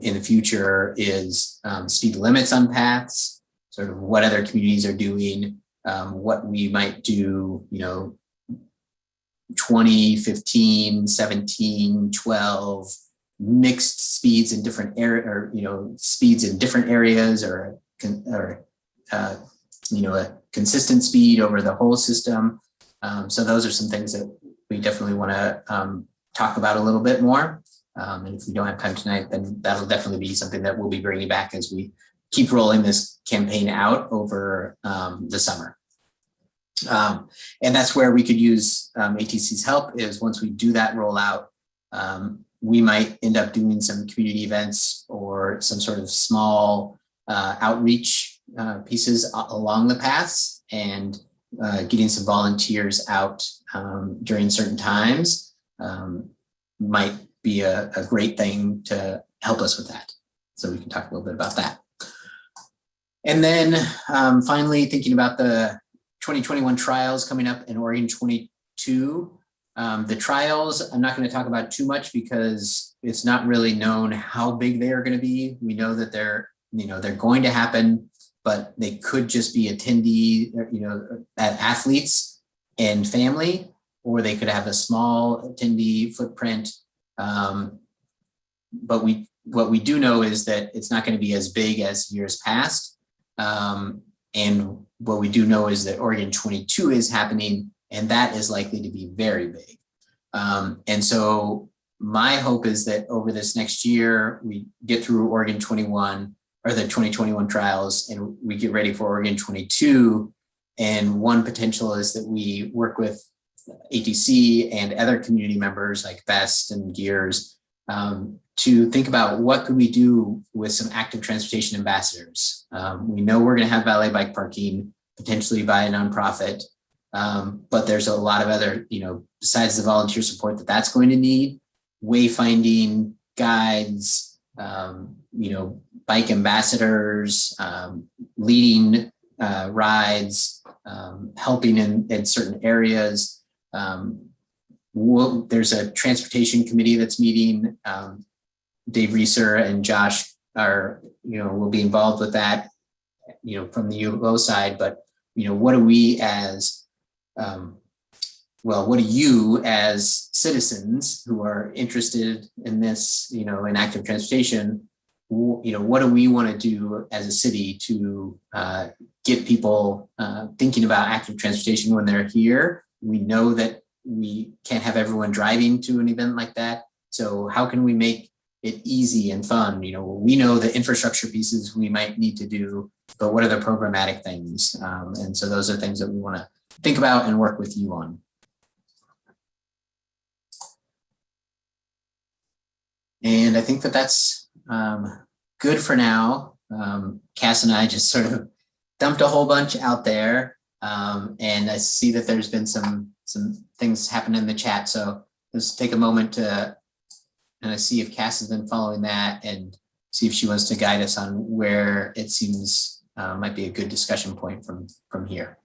in the future, is speed limits on paths, sort of what other communities are doing, what we might do, you know, 20, 15, 17, 12, mixed speeds in different areas, or, you know, speeds in different areas, or you know, a consistent speed over the whole system. So those are some things that we definitely want to talk about a little bit more. And if we don't have time tonight, then that'll definitely be something that we'll be bringing back as we keep rolling this campaign out over the summer. And that's where we could use ATC's help, is once we do that rollout, we might end up doing some community events or some sort of small outreach pieces along the paths, and getting some volunteers out during certain times might be a great thing to help us with that. So we can talk a little bit about that. And then finally, thinking about the 2021 trials coming up in Oregon 22. The trials, I'm not going to talk about too much because it's not really known how big they are going to be. We know that they're going to happen, but they could just be attendee, you know, athletes and family, or they could have a small attendee footprint. But what we do know is that it's not going to be as big as years past. And what we do know is that Oregon 22 is happening, and that is likely to be very big. And so my hope is that over this next year, we get through Oregon 21, or the 2021 trials, and we get ready for Oregon 22. And one potential is that we work with ATC and other community members like BEST and Gears to think about what could we do with some active transportation ambassadors. We know we're going to have valet bike parking, potentially by a nonprofit, but there's a lot of other, you know, besides the volunteer support that's going to need, wayfinding guides, you know, bike ambassadors, leading rides, helping in certain areas. There's a transportation committee that's meeting. Dave Reeser and Josh are, you know, will be involved with that, you know, from the UO side. But, you know, what do we as, what do you as citizens who are interested in this, you know, in active transportation, what do we want to do as a city to get people thinking about active transportation when they're here? We know that we can't have everyone driving to an event like that. So how can we make it easy and fun? We know the infrastructure pieces we might need to do, but what are the programmatic things? And so those are things that we want to think about and work with you on. And I think that that's good for now. Cass and I just sort of dumped a whole bunch out there. And I see that there's been some things happen in the chat. So let's take a moment to see if Cass has been following that and see if she wants to guide us on where it seems might be a good discussion point from here.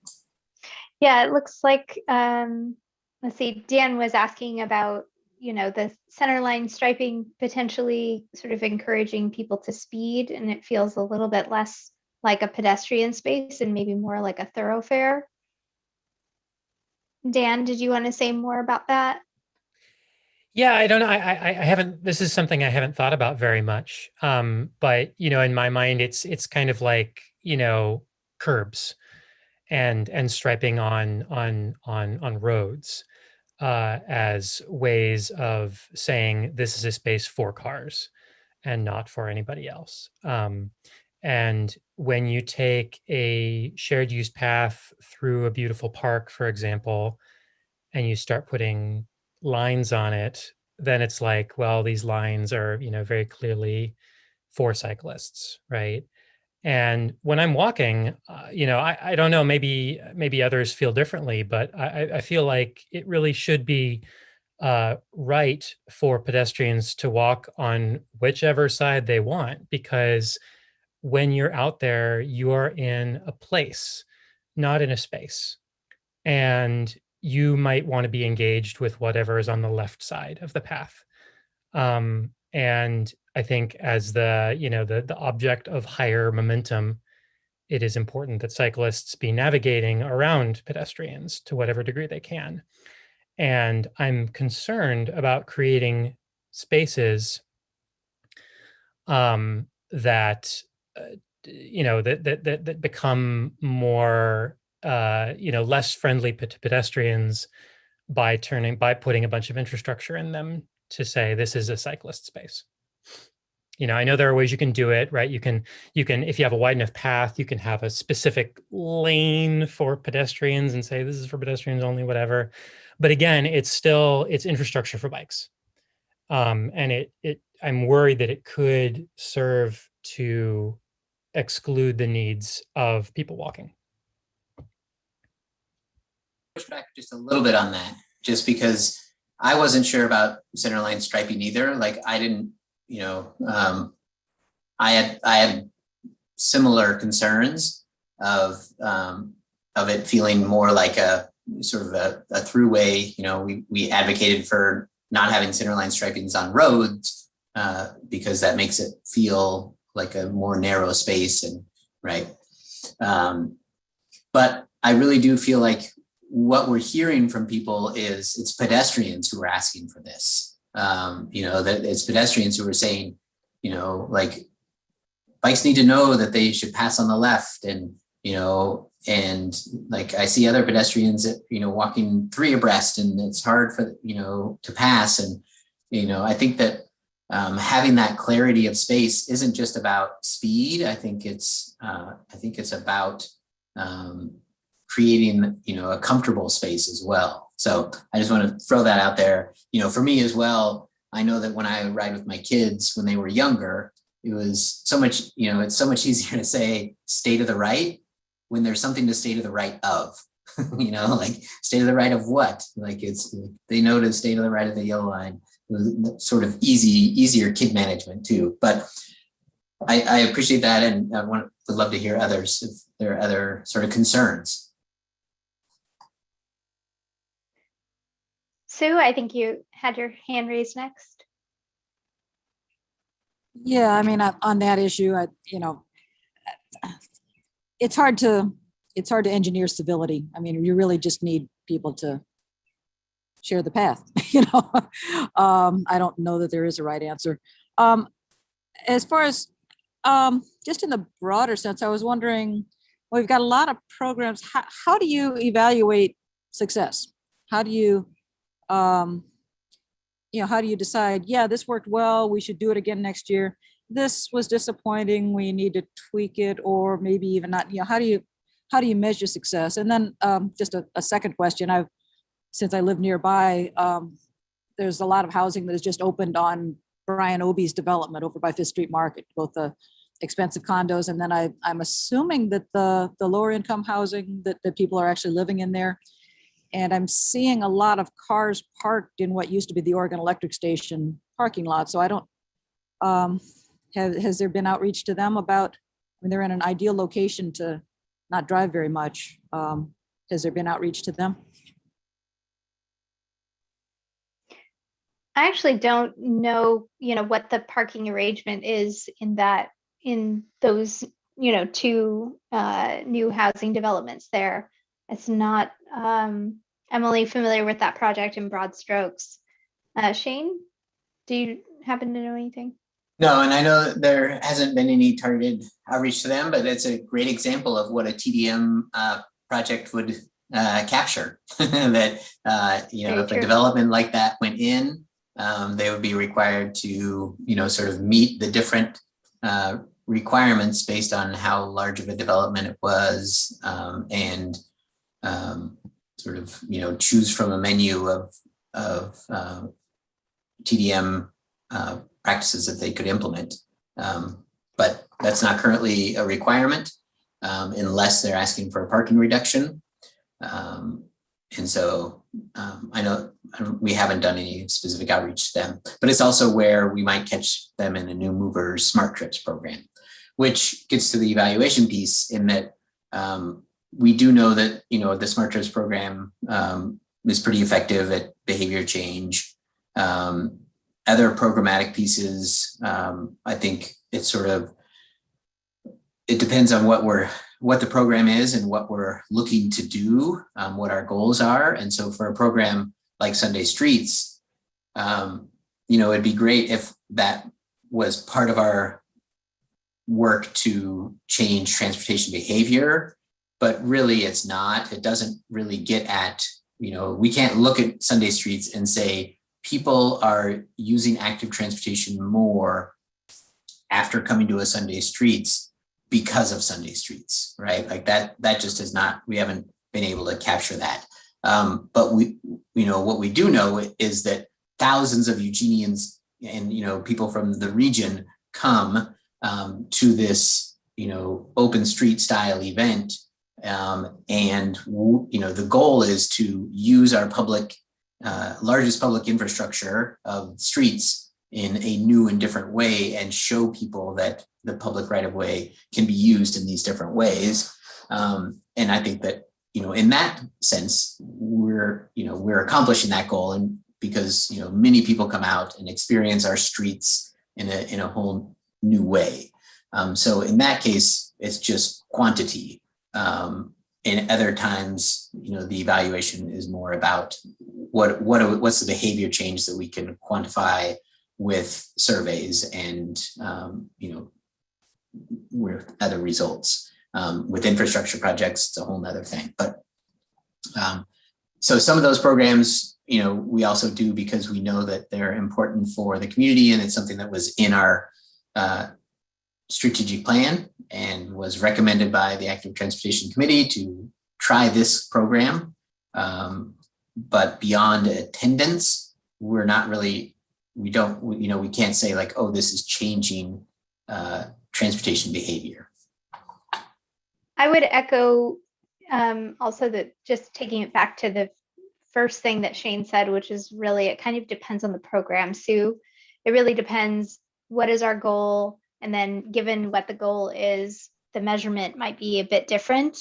Yeah, it looks like, let's see, Dan was asking about, the center line striping potentially sort of encouraging people to speed, and it feels a little bit less like a pedestrian space and maybe more like a thoroughfare. Dan, did you want to say more about that?
Yeah, I don't know. I haven't, this is something I haven't thought about very much. But, in my mind, it's kind of like, curbs and striping on roads as ways of saying this is a space for cars and not for anybody else. And when you take a shared use path through a beautiful park, for example, and you start putting lines on it, then it's like, well, these lines are, very clearly for cyclists, right? And when I'm walking, I don't know, maybe others feel differently, but I feel like it really should be right for pedestrians to walk on whichever side they want, because when you're out there, you are in a place, not in a space. And you might want to be engaged with whatever is on the left side of the path. And I think as the object of higher momentum, it is important that cyclists be navigating around pedestrians to whatever degree they can. And I'm concerned about creating spaces that that become more less friendly to pedestrians by putting a bunch of infrastructure in them to say this is a cyclist space. I know there are ways you can do it, right? You can, if you have a wide enough path, you can have a specific lane for pedestrians and say this is for pedestrians only, whatever. But again, it's infrastructure for bikes. And I'm worried that it could serve to exclude the needs of people walking.
Push back just a little bit on that, just because I wasn't sure about centerline striping either. Like I didn't, I had similar concerns of it feeling more like a sort of a throughway. We advocated for not having centerline stripings on roads because that makes it feel like a more narrow space, and right. But I really do feel like what we're hearing from people is it's pedestrians who are asking for this. That it's pedestrians who are saying, like bikes need to know that they should pass on the left, and and like I see other pedestrians that, walking 3 abreast, and it's hard for, to pass. And, I think that having that clarity of space isn't just about speed. I think it's about creating, a comfortable space as well. So I just want to throw that out there. For me as well, I know that when I ride with my kids when they were younger, it was so much, it's so much easier to say stay to the right when there's something to stay to the right of, like stay to the right of what? Like they know to stay to the right of the yellow line. It was sort of easier kid management too. But I appreciate that, and I would love to hear others if there are other sort of concerns.
Sue, I think you had your hand raised next.
Yeah, I mean, on that issue, it's hard to engineer civility. I mean, you really just need people to share the path. I don't know that there is a right answer. as far as just in the broader sense, I was wondering, well, we've got a lot of programs. How do you evaluate success? How do you, how do you decide, yeah, this worked well, we should do it again next year. This was disappointing, we need to tweak it, or maybe even not, how do you measure success? And then just a second question, since I live nearby, there's a lot of housing that has just opened on Brian Obie's development over by Fifth Street Market, both the expensive condos, and then I'm assuming that the lower income housing that people are actually living in there. And I'm seeing a lot of cars parked in what used to be the Oregon Electric Station parking lot. So I don't, has there been outreach to them about, when they're in an ideal location to not drive very much? Has there been outreach to them?
I actually don't know, what the parking arrangement is in those, two new housing developments there. It's not, I'm only familiar with that project in broad strokes. Shane, do you happen to know anything?
No, and I know that there hasn't been any targeted outreach to them, but it's a great example of what a TDM project would capture. That, if a development like that went in, they would be required to, sort of meet the different requirements based on how large of a development it was, and sort of, choose from a menu of TDM practices that they could implement. But that's not currently a requirement unless they're asking for a parking reduction. And so I know we haven't done any specific outreach to them, but it's also where we might catch them in a New Movers Smart Trips program, which gets to the evaluation piece in that we do know that, the Smart Trips program is pretty effective at behavior change. Other programmatic pieces, I think it depends on what the program is and what we're looking to do, what our goals are. And so for a program like Sunday Streets, it'd be great if that was part of our work to change transportation behavior, but really it's not. It doesn't really get at, we can't look at Sunday Streets and say people are using active transportation more after coming to a Sunday Streets because of Sunday Streets, right? Like that just is not, we haven't been able to capture that. But what we do know is that thousands of Eugenians and, people from the region come to this, open street style event. And the goal is to use our largest public infrastructure of streets in a new and different way and show people that the public right of way can be used in these different ways. And I think that, in that sense, we're accomplishing that goal, and because, many people come out and experience our streets in a whole new way. So in that case, it's just quantity. In other times, the evaluation is more about what's the behavior change that we can quantify with surveys and, with other results. With infrastructure projects, it's a whole nother thing. But so some of those programs, we also do because we know that they're important for the community, and it's something that was in our strategic plan and was recommended by the Active Transportation Committee to try this program. But beyond attendance, we're not really, we can't say like, oh, this is changing transportation behavior.
I would echo also that, just taking it back to the first thing that Shane said, which is really, it kind of depends on the program, Sue. It really depends, what is our goal? And then given what the goal is, the measurement might be a bit different.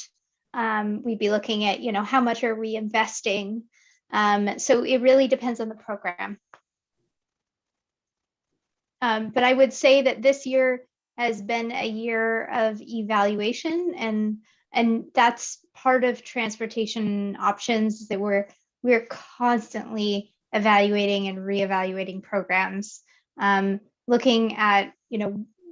We'd be looking at, how much are we investing? So it really depends on the program. But I would say that this year has been a year of evaluation, and that's part of transportation options, that we're constantly evaluating and reevaluating programs. looking at,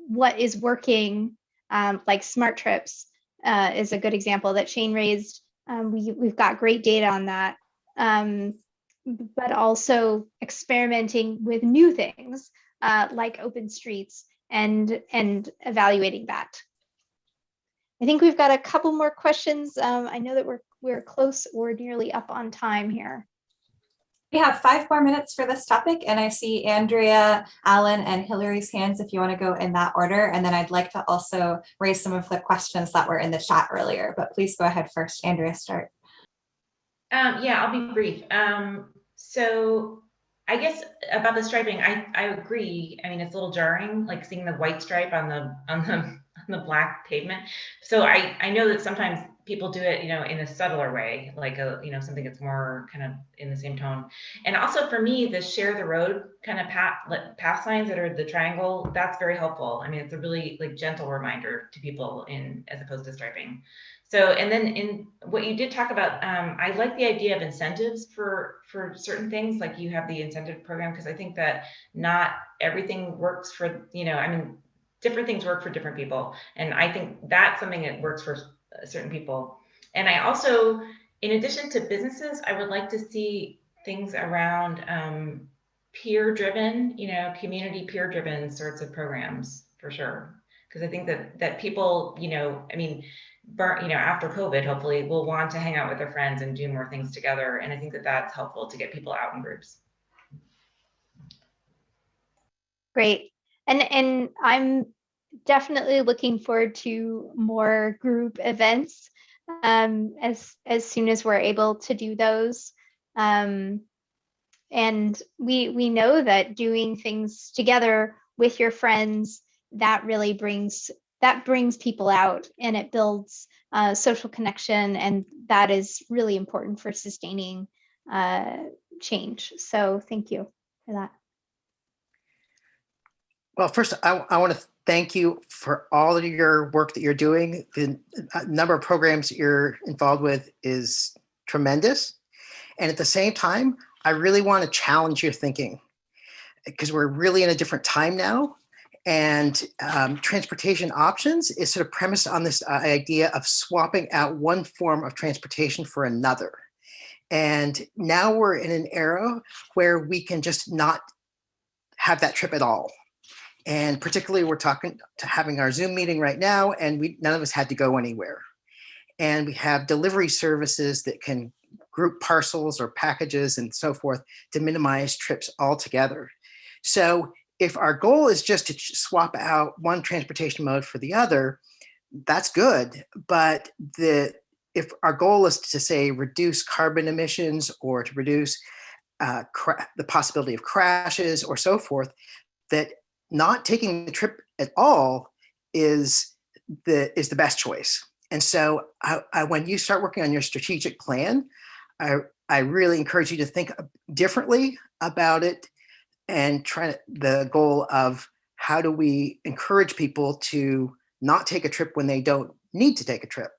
what is working, like smart trips is a good example that Shane raised. We've got great data on that, but also experimenting with new things like open streets and evaluating that. I think we've got a couple more questions. I know that we're close or nearly up on time here.
We have 5 more minutes for this topic, and I see Andrea, Alan, and Hillary's hands if you want to go in that order. And then I'd like to also raise some of the questions that were in the chat earlier, but please go ahead first. Andrea, start.
Yeah, I'll be brief. So I guess about the striping, I agree. I mean, it's a little jarring, like seeing the white stripe on the black pavement. So I know that sometimes people do it, in a subtler way, like something that's more kind of in the same tone. And also for me, the share the road kind of path signs that are the triangle, that's very helpful. I mean, it's a really like gentle reminder to people as opposed to striping. So, and then in what you did talk about, I like the idea of incentives for certain things, like you have the incentive program, because I think that not everything works for, different things work for different people. And I think that's something that works for certain people. And I also, in addition to businesses, I would like to see things around peer-driven, community peer-driven sorts of programs for sure. Because I think that people, after COVID, hopefully will want to hang out with their friends and do more things together. And I think that that's helpful to get people out in groups.
Great. And I'm definitely looking forward to more group events as soon as we're able to do those. And we know that doing things together with your friends, that really brings people out, and it builds social connection, and that is really important for sustaining change. So thank you for that.
Well, first, I want to thank you for all of your work that you're doing. The number of programs that you're involved with is tremendous. And at the same time, I really want to challenge your thinking, because we're really in a different time now. And transportation options is sort of premised on this idea of swapping out one form of transportation for another. And now we're in an era where we can just not have that trip at all. And particularly, we're talking to having our Zoom meeting right now, and none of us had to go anywhere. And we have delivery services that can group parcels or packages and so forth to minimize trips altogether. So if our goal is just to swap out one transportation mode for the other, that's good. But if our goal is to, say, reduce carbon emissions or to reduce the possibility of crashes or so forth, that not taking the trip at all is the best choice. And so when you start working on your strategic plan, I really encourage you to think differently about it and try the goal of how do we encourage people to not take a trip when they don't need to take a trip.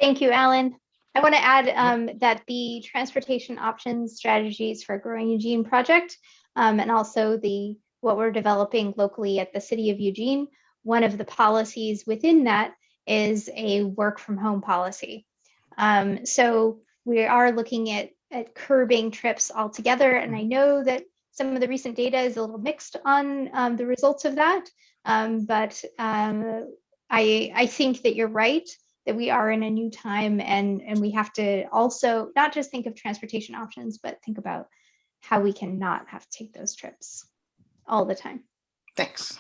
Thank you, Alan. I want to add that the transportation options strategies for Growing Eugene project and also what we're developing locally at the City of Eugene, one of the policies within that is a work from home policy. So we are looking at curbing trips altogether. And I know that some of the recent data is a little mixed on the results of that. But I think that you're right, that we are in a new time, and we have to also not just think of transportation options, but think about how we can not have to take those trips all the time. Thanks.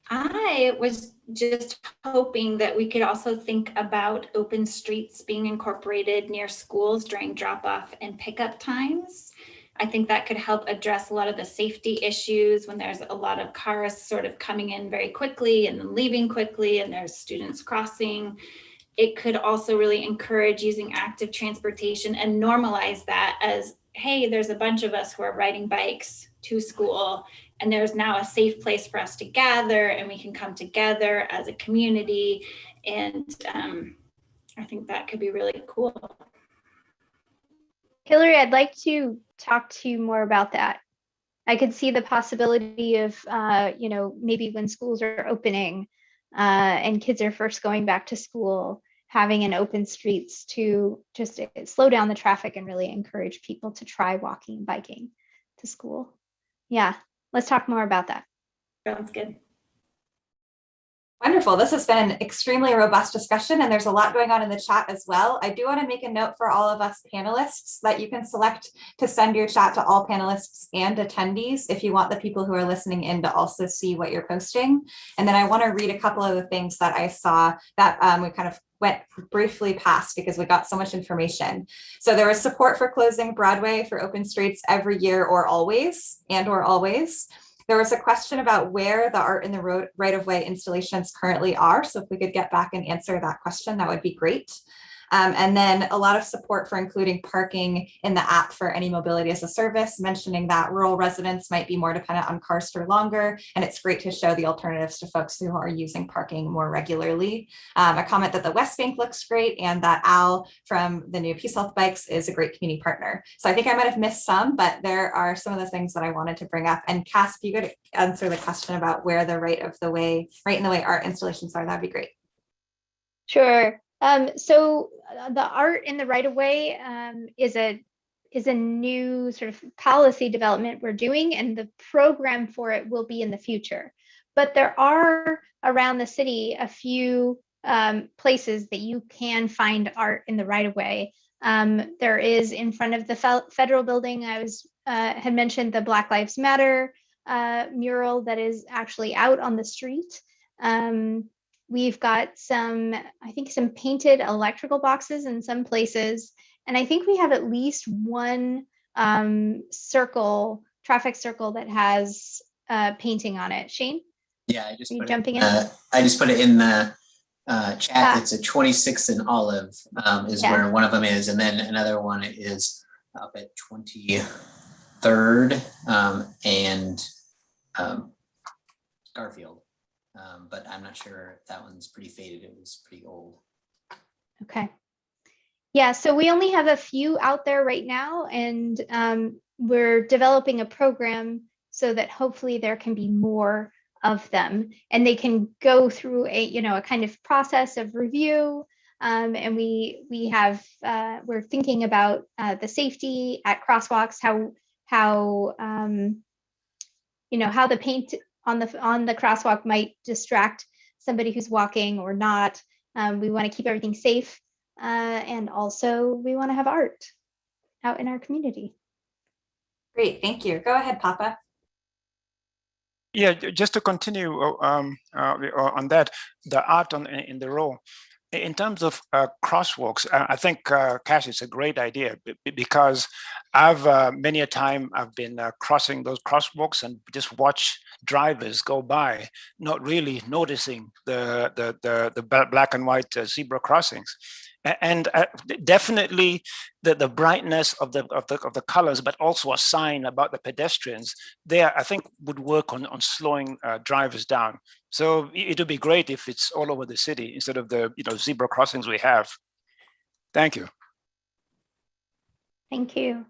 I was just hoping that we could also think about open streets being incorporated near schools during drop-off and pickup times. I think that could help address a lot of the safety issues when there's a lot of cars sort of coming in very quickly and then leaving quickly, and there's students crossing. It could also really encourage using active transportation and normalize that as, hey, there's a bunch of us who are riding bikes to school, and there's now a safe place for us to gather, and we can come together as a community. And I think that could be really cool.
Hillary, I'd like to talk to you more about that. I could see the possibility of, maybe when schools are opening and kids are first going back to school, having an open streets to just slow down the traffic and really encourage people to try walking and biking to school. Yeah, let's talk more about that.
Sounds good.
Wonderful. This has been an extremely robust discussion, and there's a lot going on in the chat as well. I do want to make a note for all of us panelists that you can select to send your chat to all panelists and attendees if you want the people who are listening in to also see what you're posting. And then I want to read a couple of the things that I saw that we kind of went briefly past because we got so much information. So there was support for closing Broadway for open streets every year or always. There was a question about where the art in the road right-of-way installations currently are. So if we could get back and answer that question, that would be great. And then a lot of support for including parking in the app for any mobility as a service, mentioning that rural residents might be more dependent on cars for longer. And it's great to show the alternatives to folks who are using parking more regularly. A comment that the West Bank looks great and that Al from the new Peace Health Bikes is a great community partner. So I think I might have missed some, but there are some of the things that I wanted to bring up. And Cass, if you could answer the question about where the right in the way art installations are, that'd be great.
Sure. So the art in the right of way is a new sort of policy development we're doing, and the program for it will be in the future. But there are around the city a few places that you can find art in the right of way. There is in front of the federal building. I had mentioned the Black Lives Matter mural that is actually out on the street. We've got some painted electrical boxes in some places. And I think we have at least one traffic circle that has painting on it. Shane?
Yeah, I just
put
it in the chat. It's a 26th and Olive is where one of them is. And then another one is up at 23rd and Garfield. But I'm not sure if that one's pretty faded. It was pretty old.
Okay. Yeah, so we only have a few out there right now, and we're developing a program so that hopefully there can be more of them, and they can go through a kind of process of review. And we're thinking about the safety at crosswalks, how the paint on the crosswalk might distract somebody who's walking or not. We want to keep everything safe, and also we want to have art out in our community.
Great, thank you. Go ahead, Papa.
Yeah, just to continue on that, the art in the row. In terms of crosswalks, I think, Cash, it's a great idea because many a time I've been crossing those crosswalks and just watch drivers go by, not really noticing the black and white zebra crossings. And definitely the brightness of the colors, but also a sign about the pedestrians there, I think would work on slowing drivers down. So it would be great if it's all over the city instead of the zebra crossings we have. Thank you.
Thank you.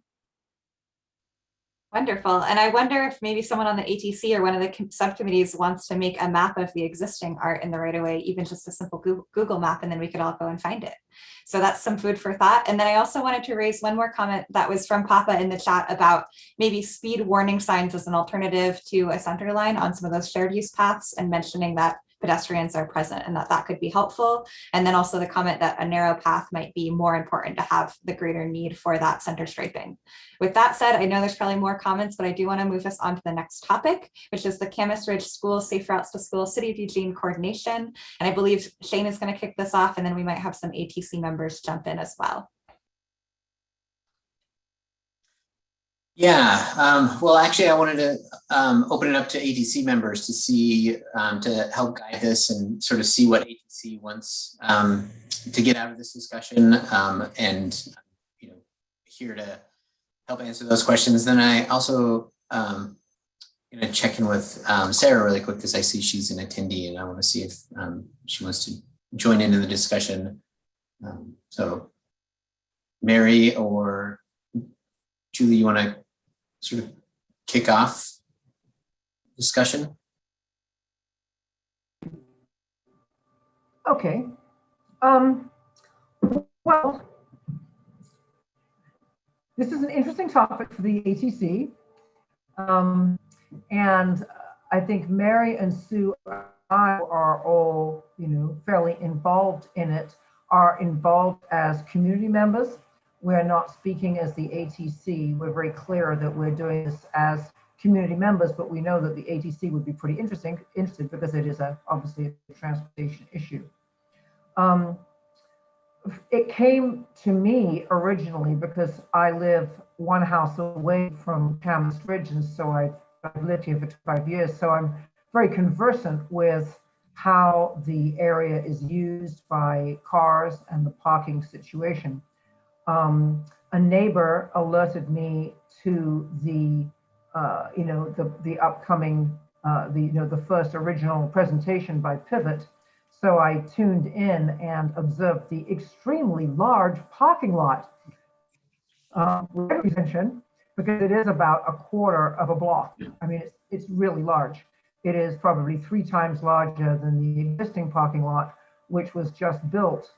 Wonderful. And I wonder if maybe someone on the ATC or one of the subcommittees wants to make a map of the existing art in the right of way, even just a simple Google map, and then we could all go and find it. So that's some food for thought. And then I also wanted to raise one more comment that was from Papa in the chat about maybe speed warning signs as an alternative to a center line on some of those shared use paths, and mentioning that pedestrians are present and that could be helpful. And then also the comment that a narrow path might be more important to have the greater need for that center striping. With that said, I know there's probably more comments, but I do want to move us on to the next topic, which is the Camas Ridge School Safe Routes to School City of Eugene coordination. And I believe Shane is going to kick this off, and then we might have some ATC members jump in as well.
Yeah, well, actually, I wanted to open it up to ATC members to see, to help guide this and sort of see what ATC wants to get out of this discussion, and here to help answer those questions. Then I also going to check in with Sarah really quick, because I see she's an attendee, and I want to see if she wants to join into the discussion. So Mary or Julie, you want to sort of kick off discussion?
Okay. Well, this is an interesting topic for the ATC. And I think Mary and Sue and I are all, fairly involved in it, are involved as community members. We're not speaking as the ATC. We're very clear that we're doing this as community members, but we know that the ATC would be pretty interested because it is obviously a transportation issue. It came to me originally because I live one house away from Camas Ridge, and so I've lived here for 5 years. So I'm very conversant with how the area is used by cars and the parking situation. A neighbor alerted me to the upcoming, the first original presentation by Pivot. So I tuned in and observed the extremely large parking lot. Because it is about a quarter of a block. I mean, it's really large. It is probably 3 times larger than the existing parking lot, which was just built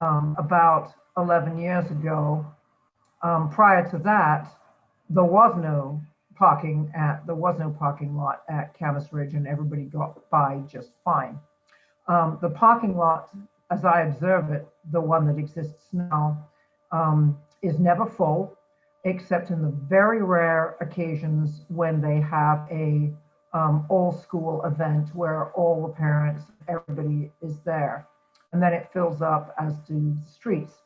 about 11 years ago. Prior to that, there was no parking lot at Camas Ridge, and everybody got by just fine. The parking lot, as I observe it, the one that exists now, is never full, except in the very rare occasions when they have a all-school event where all the parents, everybody is there. And then it fills up, as do the streets.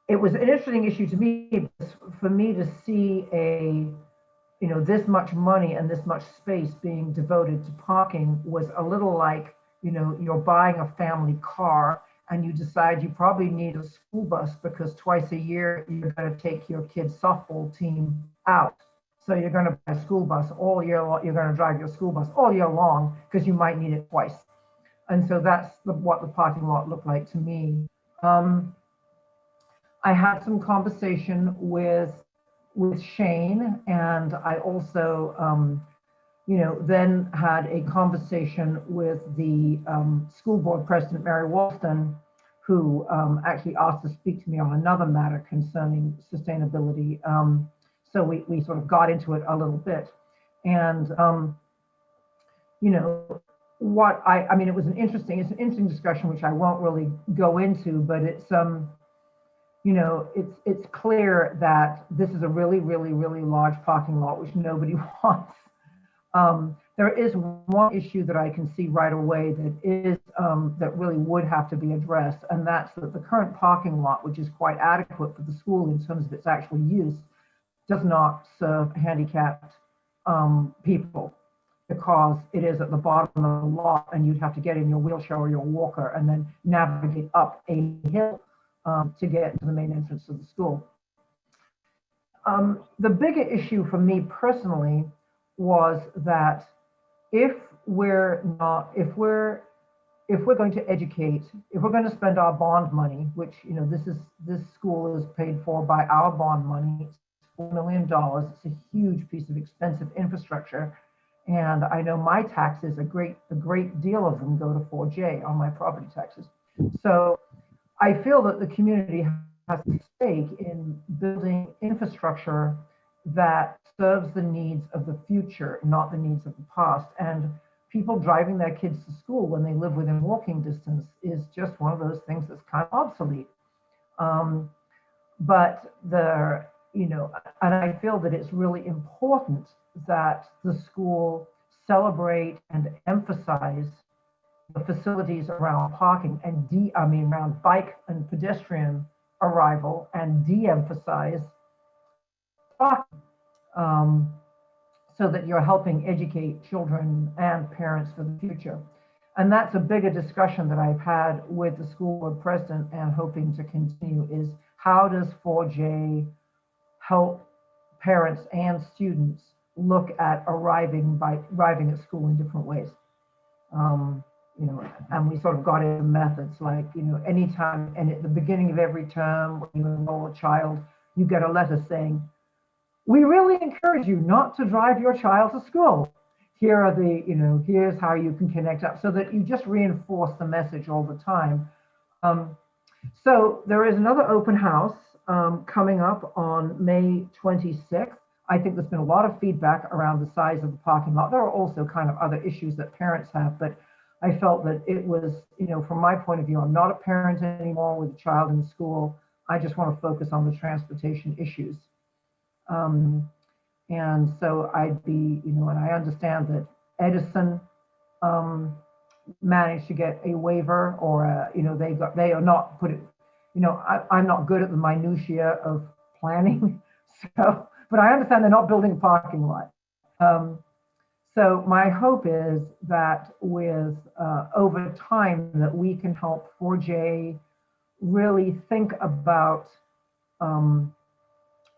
It was an interesting issue to me, for me to see this much money and this much space being devoted to parking was a little like, you're buying a family car and you decide you probably need a school bus because twice a year you're going to take your kid's softball team out. So you're going to buy a school bus all year long. You're going to drive your school bus all year long because you might need it twice. And so that's what the parking lot looked like to me. I had some conversation with Shane, and I also, then had a conversation with the school board president, Mary Walston, who actually asked to speak to me on another matter concerning sustainability. So we sort of got into it a little bit. And, it was an interesting discussion, which I won't really go into, but it's, it's clear that this is a really, really, really large parking lot, which nobody wants. There is one issue that I can see right away that really would have to be addressed, and that's that the current parking lot, which is quite adequate for the school in terms of its actual use, does not serve handicapped people, because it is at the bottom of the lot and you'd have to get in your wheelchair or your walker and then navigate up a hill to get to the main entrance of the school. The bigger issue for me personally was that if we're going to educate, if we're going to spend our bond money, which this school is paid for by our bond money, it's $4 million. It's a huge piece of expensive infrastructure, and I know my taxes, a great deal of them go to 4J on my property taxes. So I feel that the community has a stake in building infrastructure that serves the needs of the future, not the needs of the past. And people driving their kids to school when they live within walking distance is just one of those things that's kind of obsolete. And I feel that it's really important that the school celebrate and emphasize the facilities around parking and around bike and pedestrian arrival, and de-emphasize parking, so that you're helping educate children and parents for the future. And that's a bigger discussion that I've had with the school board president and hoping to continue, is how does 4J help parents and students look at arriving at school in different ways. And we sort of got into methods like, anytime, and at the beginning of every term, when you enroll a child, you get a letter saying, we really encourage you not to drive your child to school. Here are the, here's how you can connect up, so that you just reinforce the message all the time. So there is another open house coming up on May 26th. I think there's been a lot of feedback around the size of the parking lot. There are also kind of other issues that parents have, but I felt that it was, from my point of view, I'm not a parent anymore with a child in school. I just want to focus on the transportation issues. And so I'd be, and I understand that Edison managed to get a waiver, or they are not put it, I'm not good at the minutiae of planning, so, but I understand they're not building a parking lot. So my hope is that with over time that we can help 4J really think about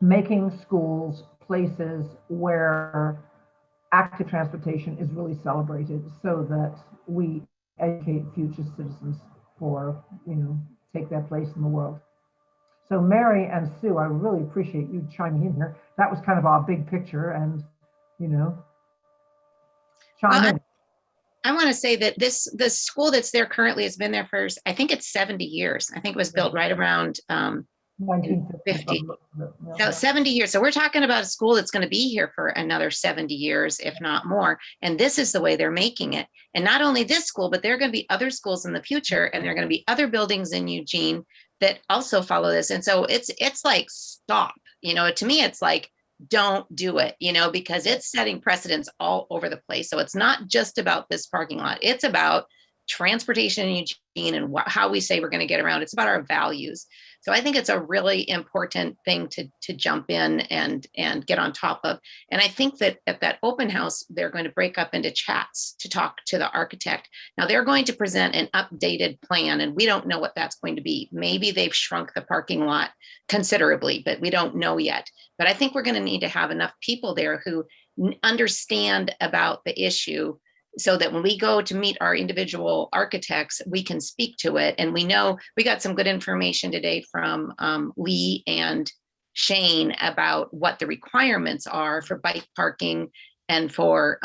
making schools places where active transportation is really celebrated, so that we educate future citizens for, take their place in the world. So Mary and Sue, I really appreciate you chiming in here. That was kind of our big picture, and, chime in.
I want to say that the school that's there currently has been there for, I think it's 70 years. I think it was built right around 1950. So 70 years. So we're talking about a school that's going to be here for another 70 years, if not more. And this is the way they're making it. And not only this school, but there are going to be other schools in the future, and there are going to be other buildings in Eugene that also follow this. And so it's like, stop, to me, it's like, don't do it, because it's setting precedents all over the place. So it's not just about this parking lot. It's about transportation in Eugene and how we say we're going to get around. It's about our values. So I think it's a really important thing to jump in and get on top of. And I think that at that open house, they're going to break up into chats to talk to the architect. Now they're going to present an updated plan, and we don't know what that's going to be. Maybe they've shrunk the parking lot considerably, but we don't know yet. But I think we're going to need to have enough people there who understand about the issue, so that when we go to meet our individual architects, we can speak to it. And we know we got some good information today from Lee and Shane about what the requirements are for bike parking and for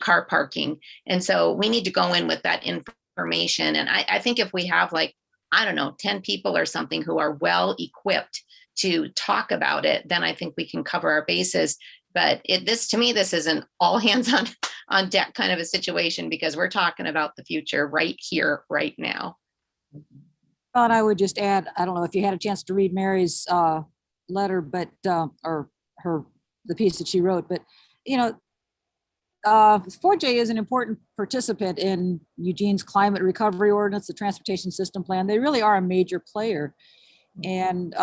car parking. And so we need to go in with that information. And I think if we have 10 people or something who are well equipped to talk about it, then I think we can cover our bases. But to me, this is an all hands on deck kind of a situation, because we're talking about the future right here, right now.
Thought I would just add, I don't know if you had a chance to read Mary's letter, but or the piece that she wrote, but 4J is an important participant in Eugene's climate recovery ordinance, the transportation system plan. They really are a major player, and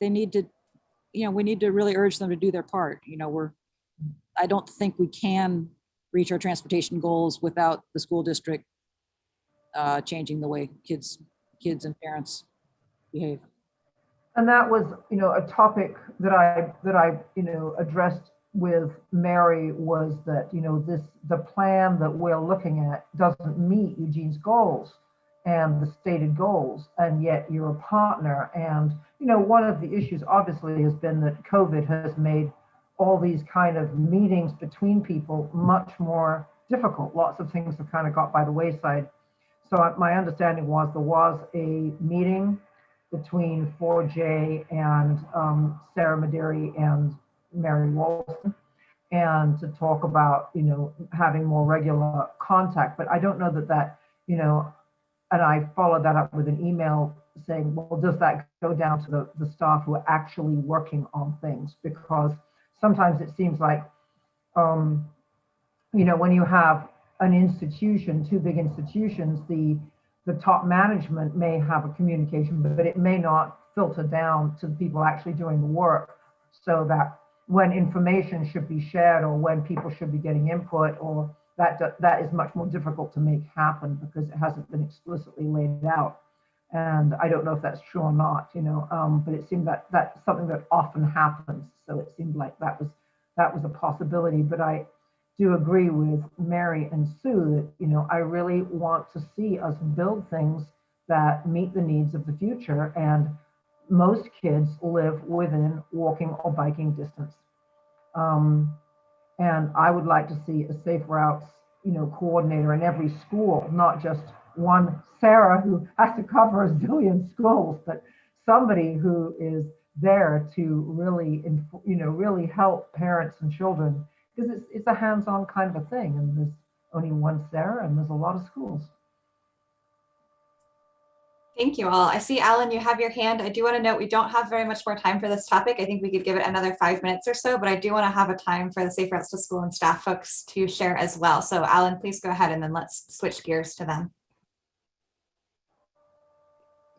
they need to, we need to really urge them to do their part. I don't think we can reach our transportation goals without the school district changing the way kids and parents behave.
And that was, a topic that I addressed with Mary, was that, the plan that we're looking at doesn't meet Eugene's goals and the stated goals, and yet you're a partner. And, one of the issues obviously has been that COVID has made all these kind of meetings between people much more difficult. Lots of things have kind of got by the wayside. So my understanding was there was a meeting between 4J and Sarah Maderi and Mary Walton, and to talk about, having more regular contact. But I don't know that, and I followed that up with an email saying, well, does that go down to the staff who are actually working on things? Because sometimes it seems like, when you have an institution, two big institutions, the top management may have a communication, but it may not filter down to the people actually doing the work, so that when information should be shared, or when people should be getting input, or that is much more difficult to make happen because it hasn't been explicitly laid out. And I don't know if that's true or not, but it seemed that that's something that often happens. So it seemed like that was a possibility. But I do agree with Mary and Sue that, I really want to see us build things that meet the needs of the future. And most kids live within walking or biking distance. And I would like to see a safe routes, coordinator in every school, not just one Sarah who has to cover a zillion schools, but somebody who is there to really, really help parents and children, because it's a hands-on kind of a thing. And there's only one Sarah, and there's a lot of schools.
Thank you all. I see, Alan, you have your hand. I do want to note we don't have very much more time for this topic. I think we could give it another 5 minutes or so, but I do want to have a time for the Safe Routes to School and staff folks to share as well. So Alan, please go ahead and then let's switch gears to them.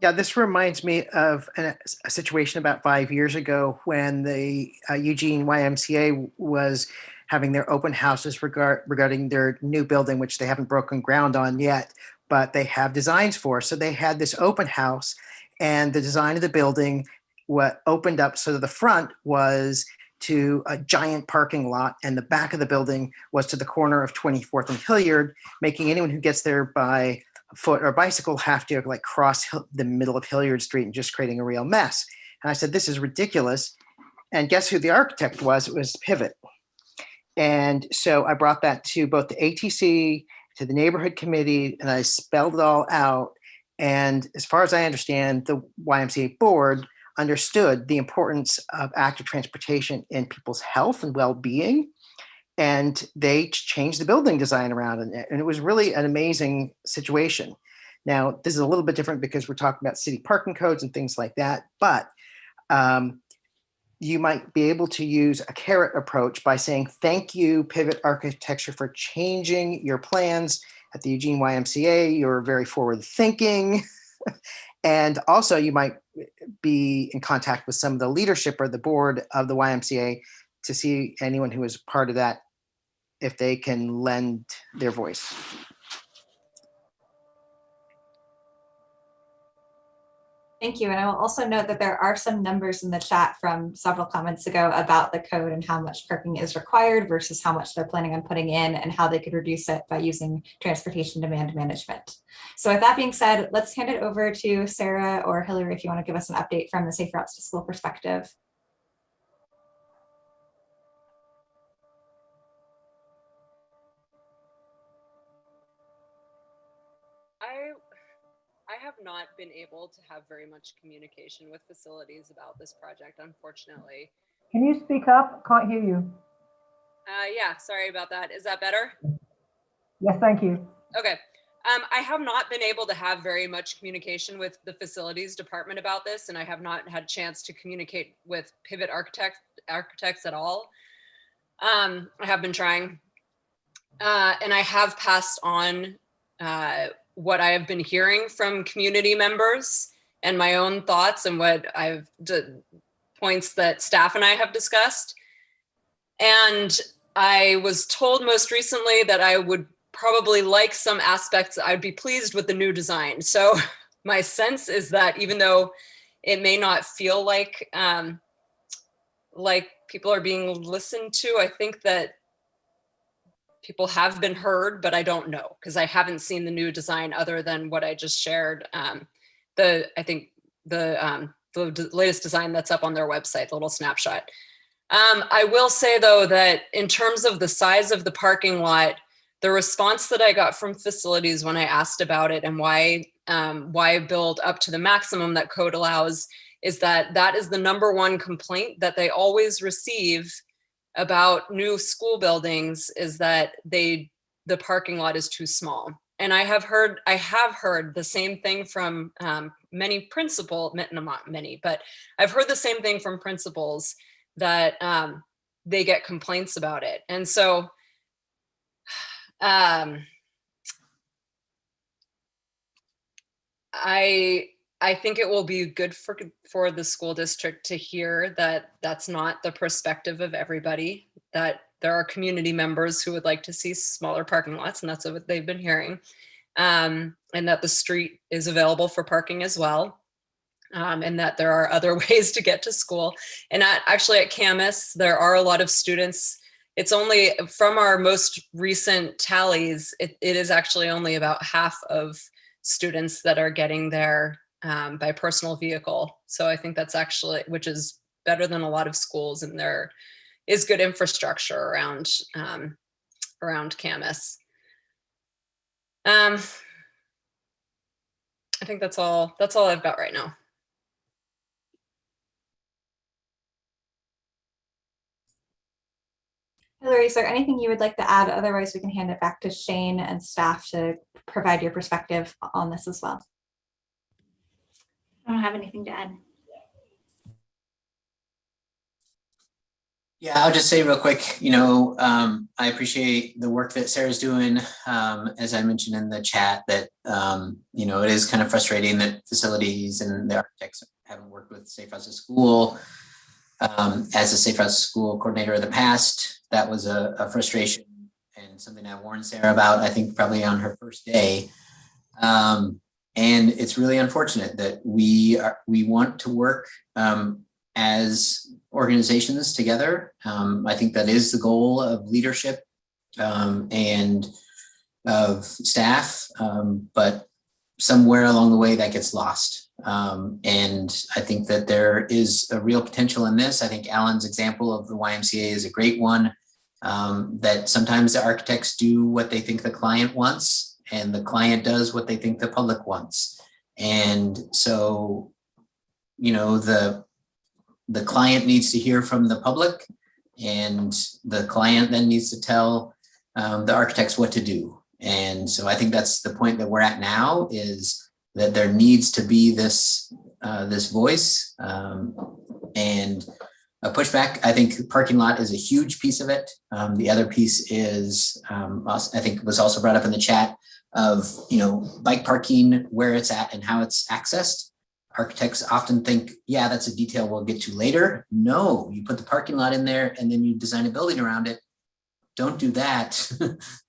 Yeah, this reminds me of a situation about 5 years ago when the Eugene YMCA was having their open houses regarding their new building, which they haven't broken ground on yet, but they have designs for. So they had this open house, and the design of the building what opened up. So the front was to a giant parking lot, and the back of the building was to the corner of 24th and Hilliard, making anyone who gets there by foot or bicycle have to like cross the middle of Hilliard Street, and just creating a real mess. And I said, this is ridiculous. And guess who the architect was? It was Pivot. And so I brought that to both the ATC, to the neighborhood committee, and I spelled it all out. And as far as I understand, the YMCA board understood the importance of active transportation in people's health and well-being. And they changed the building design around it. And it was really an amazing situation. Now, this is a little bit different because we're talking about city parking codes and things like that. But you might be able to use a carrot approach by saying, thank you, Pivot Architecture, for changing your plans at the Eugene YMCA. You're very forward thinking. And also you might be in contact with some of the leadership or the board of the YMCA to see anyone who is part of that, if they can lend their voice.
Thank you. And I will also note that there are some numbers in the chat from several comments ago about the code and how much parking is required versus how much they're planning on putting in and how they could reduce it by using transportation demand management. So with that being said, let's hand it over to Sarah or Hillary if you want to give us an update from the Safe Routes to School perspective.
I have not been able to have very much communication with facilities about this project, unfortunately.
Can you speak up? Can't hear you.
Yeah, sorry about that. Is that better?
Yes, thank you.
Okay. I have not been able to have very much communication with the facilities department about this, and I have not had a chance to communicate with Pivot architects at all. I have been trying, and I have passed on what I have been hearing from community members and my own thoughts and what I've points that staff and I have discussed. And I was told most recently that I would probably like some aspects, I'd be pleased with the new design. So my sense is that even though it may not feel like people are being listened to, I think that people have been heard, but I don't know because I haven't seen the new design other than what I just shared. I think the latest design that's up on their website, the little snapshot. I will say though that in terms of the size of the parking lot, the response that I got from facilities when I asked about it and why build up to the maximum that code allows is that is the #1 complaint that they always receive about new school buildings is that the parking lot is too small. And I have heard the same thing from many principals, not many, but I've heard the same thing from principals that they get complaints about it. And so I think it will be good for the school district to hear that that's not the perspective of everybody, that there are community members who would like to see smaller parking lots, and that's what they've been hearing, and that the street is available for parking as well, and that there are other ways to get to school. And actually at Camas, there are a lot of students. It's only from our most recent tallies, it is actually only about half of students that are getting there by personal vehicle. So I think that's actually, which is better than a lot of schools, and there is good infrastructure around Camas. I think that's all I've got right now.
Hillary, is there anything you would like to add? Otherwise, we can hand it back to Shane and staff to provide your perspective on this as well.
I don't have anything to add.
Yeah, I'll just say real quick, I appreciate the work that Sarah's doing. As I mentioned in the chat, that, it is kind of frustrating that facilities and the architects haven't worked with Safe House to School. As a Safe House to School coordinator in the past, that was a frustration and something I warned Sarah about, I think probably on her first day. And it's really unfortunate that we want to work as organizations together. I think that is the goal of leadership and of staff, but somewhere along the way that gets lost. And I think that there is a real potential in this. I think Alan's example of the YMCA is a great one, that sometimes the architects do what they think the client wants and the client does what they think the public wants. And so, the client needs to hear from the public, and the client then needs to tell the architects what to do. And so I think that's the point that we're at now, is that there needs to be this voice and a pushback. I think parking lot is a huge piece of it. The other piece is, I think was also brought up in the chat, of bike parking, where it's at and how it's accessed. Architects often think, yeah, that's a detail we'll get to later. No, you put the parking lot in there and then you design a building around it. Don't do that.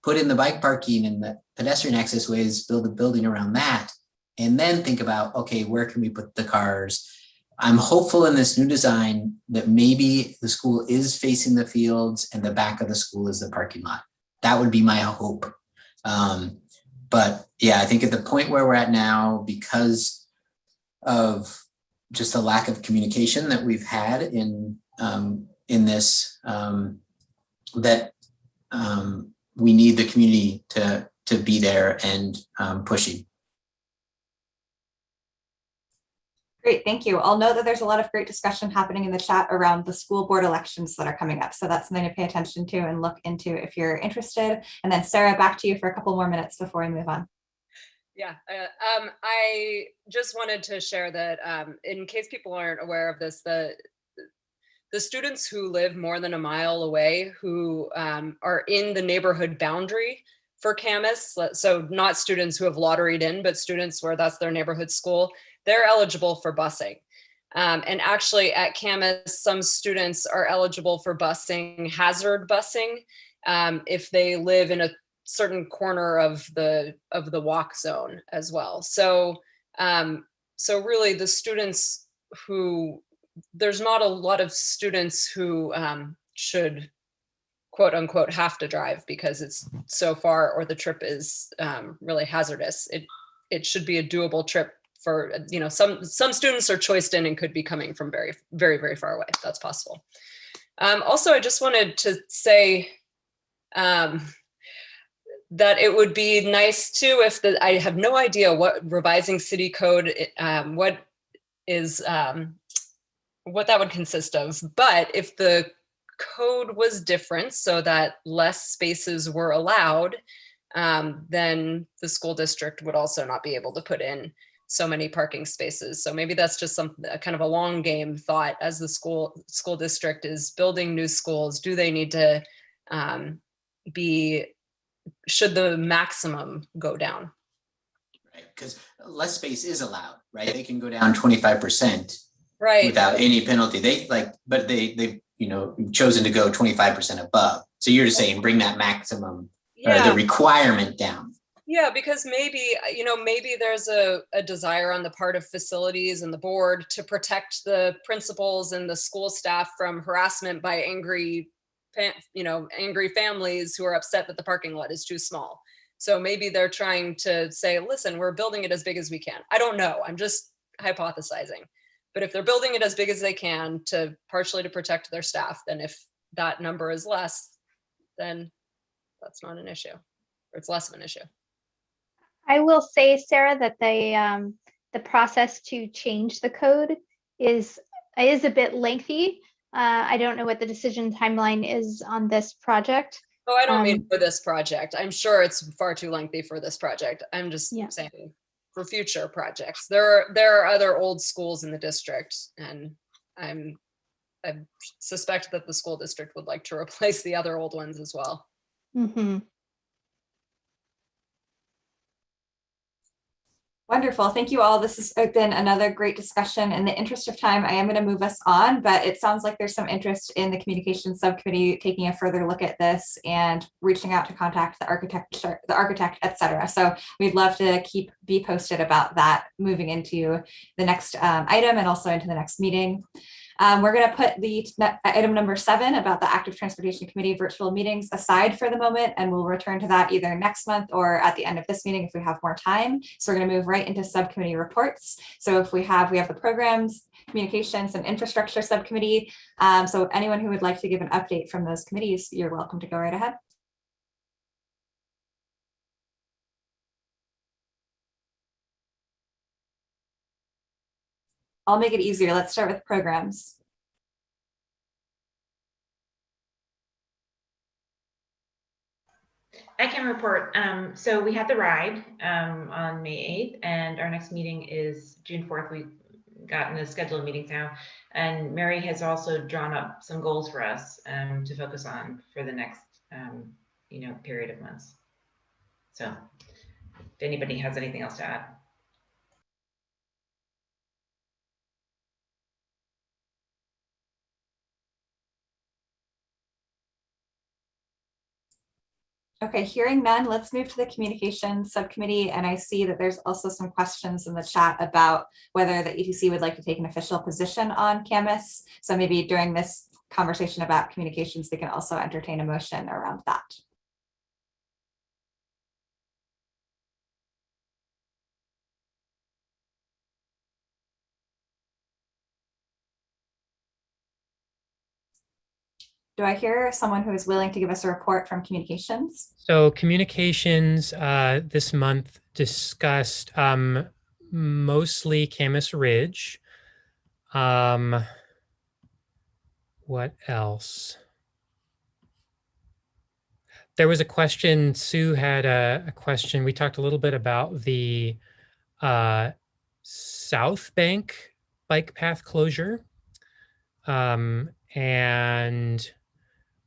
Put in the bike parking and the pedestrian access ways, build a building around that. And then think about, okay, where can we put the cars? I'm hopeful in this new design that maybe the school is facing the fields and the back of the school is the parking lot. That would be my hope. But yeah, I think at the point where we're at now, because of just the lack of communication that we've had in this, that we need the community to be there and pushing.
Great, thank you. I'll note that there's a lot of great discussion happening in the chat around the school board elections that are coming up. So that's something to pay attention to and look into if you're interested. And then Sarah, back to you for a couple more minutes before we move on.
Yeah, I just wanted to share that in case people aren't aware of this, the students who live more than a mile away, who are in the neighborhood boundary for Camas, so not students who have lotteried in, but students where that's their neighborhood school, they're eligible for busing. And actually at Camas, some students are eligible for busing, hazard busing, if they live in a certain corner of the walk zone as well. So so really the students who, there's not a lot of students who should quote unquote have to drive because it's so far or the trip is really hazardous. It should be a doable trip for, some students are choiced in and could be coming from very, very, very far away. That's possible. Also, I just wanted to say that it would be nice too if I have no idea what revising city code, what that would consist of, but if the code was different so that less spaces were allowed, then the school district would also not be able to put in so many parking spaces. So maybe that's just kind of a long game thought as the school district is building new schools. Do they need to should the maximum go down?
Right, because less space is allowed, right? They can go down 25%,
right,
without any penalty. But they've chosen to go 25% above. So you're just saying bring that maximum or the requirement down.
Yeah, because maybe there's a desire on the part of facilities and the board to protect the principals and the school staff from harassment by angry families who are upset that the parking lot is too small. So maybe they're trying to say, listen, we're building it as big as we can. I don't know. I'm just hypothesizing. But if they're building it as big as they can to partially to protect their staff, then if that number is less, then that's not an issue, or it's less of an issue.
I will say, Sarah, that the process to change the code is a bit lengthy. I don't know what the decision timeline is on this project.
Oh, I don't mean for this project. I'm sure it's far too lengthy for this project. I'm just saying for future projects. There are other old schools in the district, and I suspect that the school district would like to replace the other old ones as well.
Mm-hmm.
Wonderful. Thank you all. This has been another great discussion. In the interest of time, I am going to move us on, but it sounds like there's some interest in the communications subcommittee taking a further look at this and reaching out to contact the architect, et cetera. So we'd love to be posted about that moving into the next item and also into the next meeting. We're going to put the item number 7 about the Active Transportation Committee virtual meetings aside for the moment, and we'll return to that either next month or at the end of this meeting if we have more time. So we're going to move right into subcommittee reports. So if we have the programs, communications, and infrastructure subcommittee. So anyone who would like to give an update from those committees, you're welcome to go right ahead. I'll make it easier. Let's start with programs.
I can report. So we had the ride on May 8th, and our next meeting is June 4th. We've gotten the scheduled meetings now, and Mary has also drawn up some goals for us to focus on for the next period of months. So if anybody has anything else to add.
Okay, hearing none, let's move to the communications subcommittee. And I see that there's also some questions in the chat about whether the ETC would like to take an official position on Camus. So maybe during this conversation about communications, they can also entertain a motion around that. Do I hear someone who is willing to give us a report from communications?
So communications this month discussed mostly Camas Ridge. What else? There was a question, Sue had a question. We talked a little bit about the South Bank bike path closure. And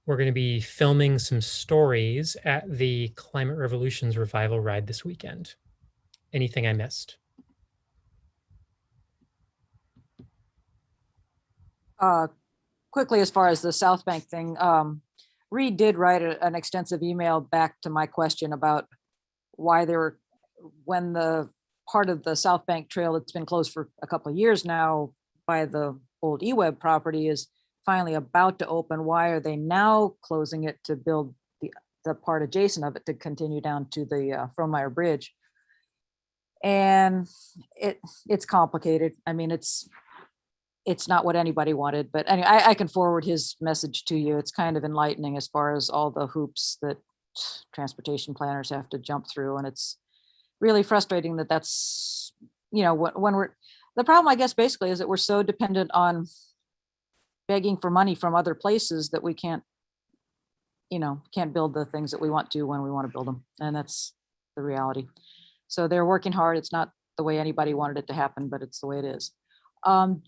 we're going to be filming some stories at the Climate Revolutions Revival Ride this weekend. Anything I missed?
Quickly, as far as the South Bank thing, Reed did write an extensive email back to my question about why when the part of the South Bank Trail that's been closed for a couple of years now by the old eWeb property is finally about to open, why are they now closing it to build the part adjacent of it to continue down to the Frohmeyer Bridge? And it's complicated. I mean, it's not what anybody wanted, but anyway, I can forward his message to you. It's kind of enlightening as far as all the hoops that transportation planners have to jump through. And it's really frustrating that that's, when the problem, I guess, basically is that we're so dependent on begging for money from other places that we can't build the things that we want to when we want to build them. And that's the reality. So they're working hard. It's not the way anybody wanted it to happen, but it's the way it is.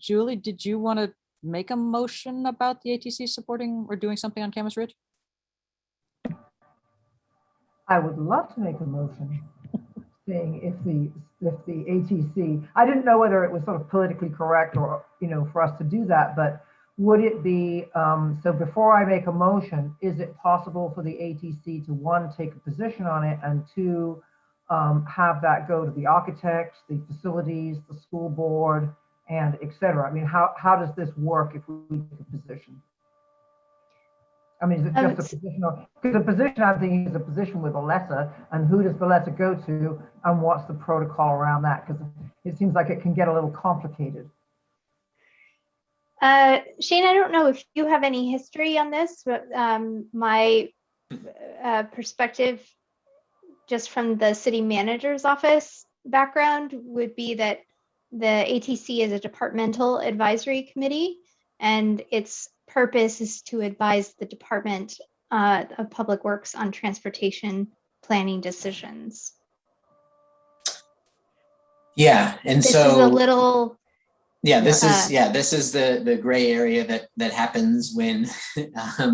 Julie, did you want to make a motion about the ATC supporting or doing something on Camas Ridge?
I would love to make a motion saying if the ATC, I didn't know whether it was sort of politically correct or, for us to do that, but would it be, so before I make a motion, is it possible for the ATC to, 1, take a position on it, and 2, have that go to the architect, the facilities, the school board, and et cetera? I mean, how does this work if we take a position? I mean, is it just a position? Because the position I'm thinking is a position with a letter, and who does the letter go to, and what's the protocol around that? Because it seems like it can get a little complicated.
Shane, I don't know if you have any history on this, but my perspective just from the city manager's office background would be that the ATC is a departmental advisory committee, and its purpose is to advise the Department of Public Works on transportation planning decisions.
Yeah, and
this
so
is a little.
Yeah, this is the gray area that happens when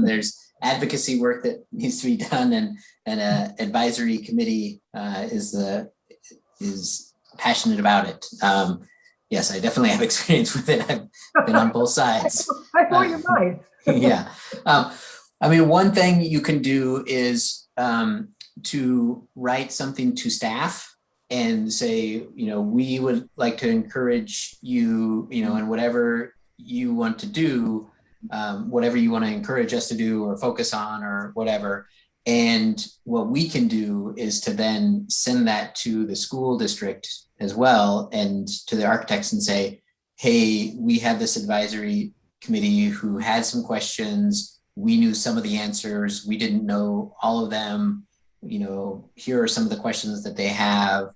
there's advocacy work that needs to be done, and an advisory committee is passionate about it. Yes, I definitely have experience with it. I've been on both sides.
I thought you might.
Yeah. I mean, one thing you can do is to write something to staff and say, we would like to encourage you, and whatever you want to do, whatever you want to encourage us to do or focus on or whatever. And what we can do is to then send that to the school district as well, and to the architects, and say, hey, we have this advisory committee who had some questions. We knew some of the answers. We didn't know all of them. Here are some of the questions that they have.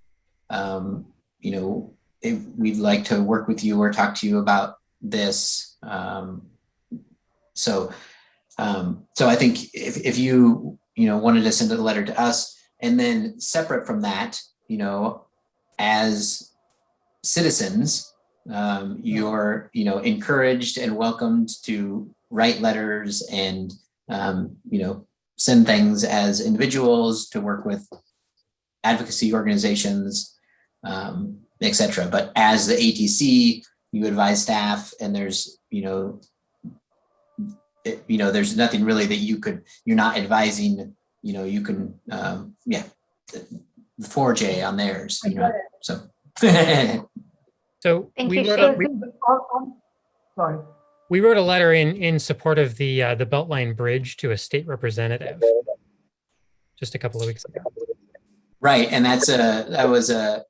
If we'd like to work with you or talk to you about this. So I think if you wanted to send a letter to us, and then separate from that, as citizens, you're encouraged and welcomed to write letters and send things as individuals, to work with advocacy organizations, etc. But as the ATC, you advise staff, and there's there's nothing really that you're not advising. You can the 4J on theirs. So.
So
Thank
we
you,
wrote
Shane.
Sorry.
we wrote a letter in support of the Beltline Bridge to a state representative just a couple of weeks ago.
Right, and that was a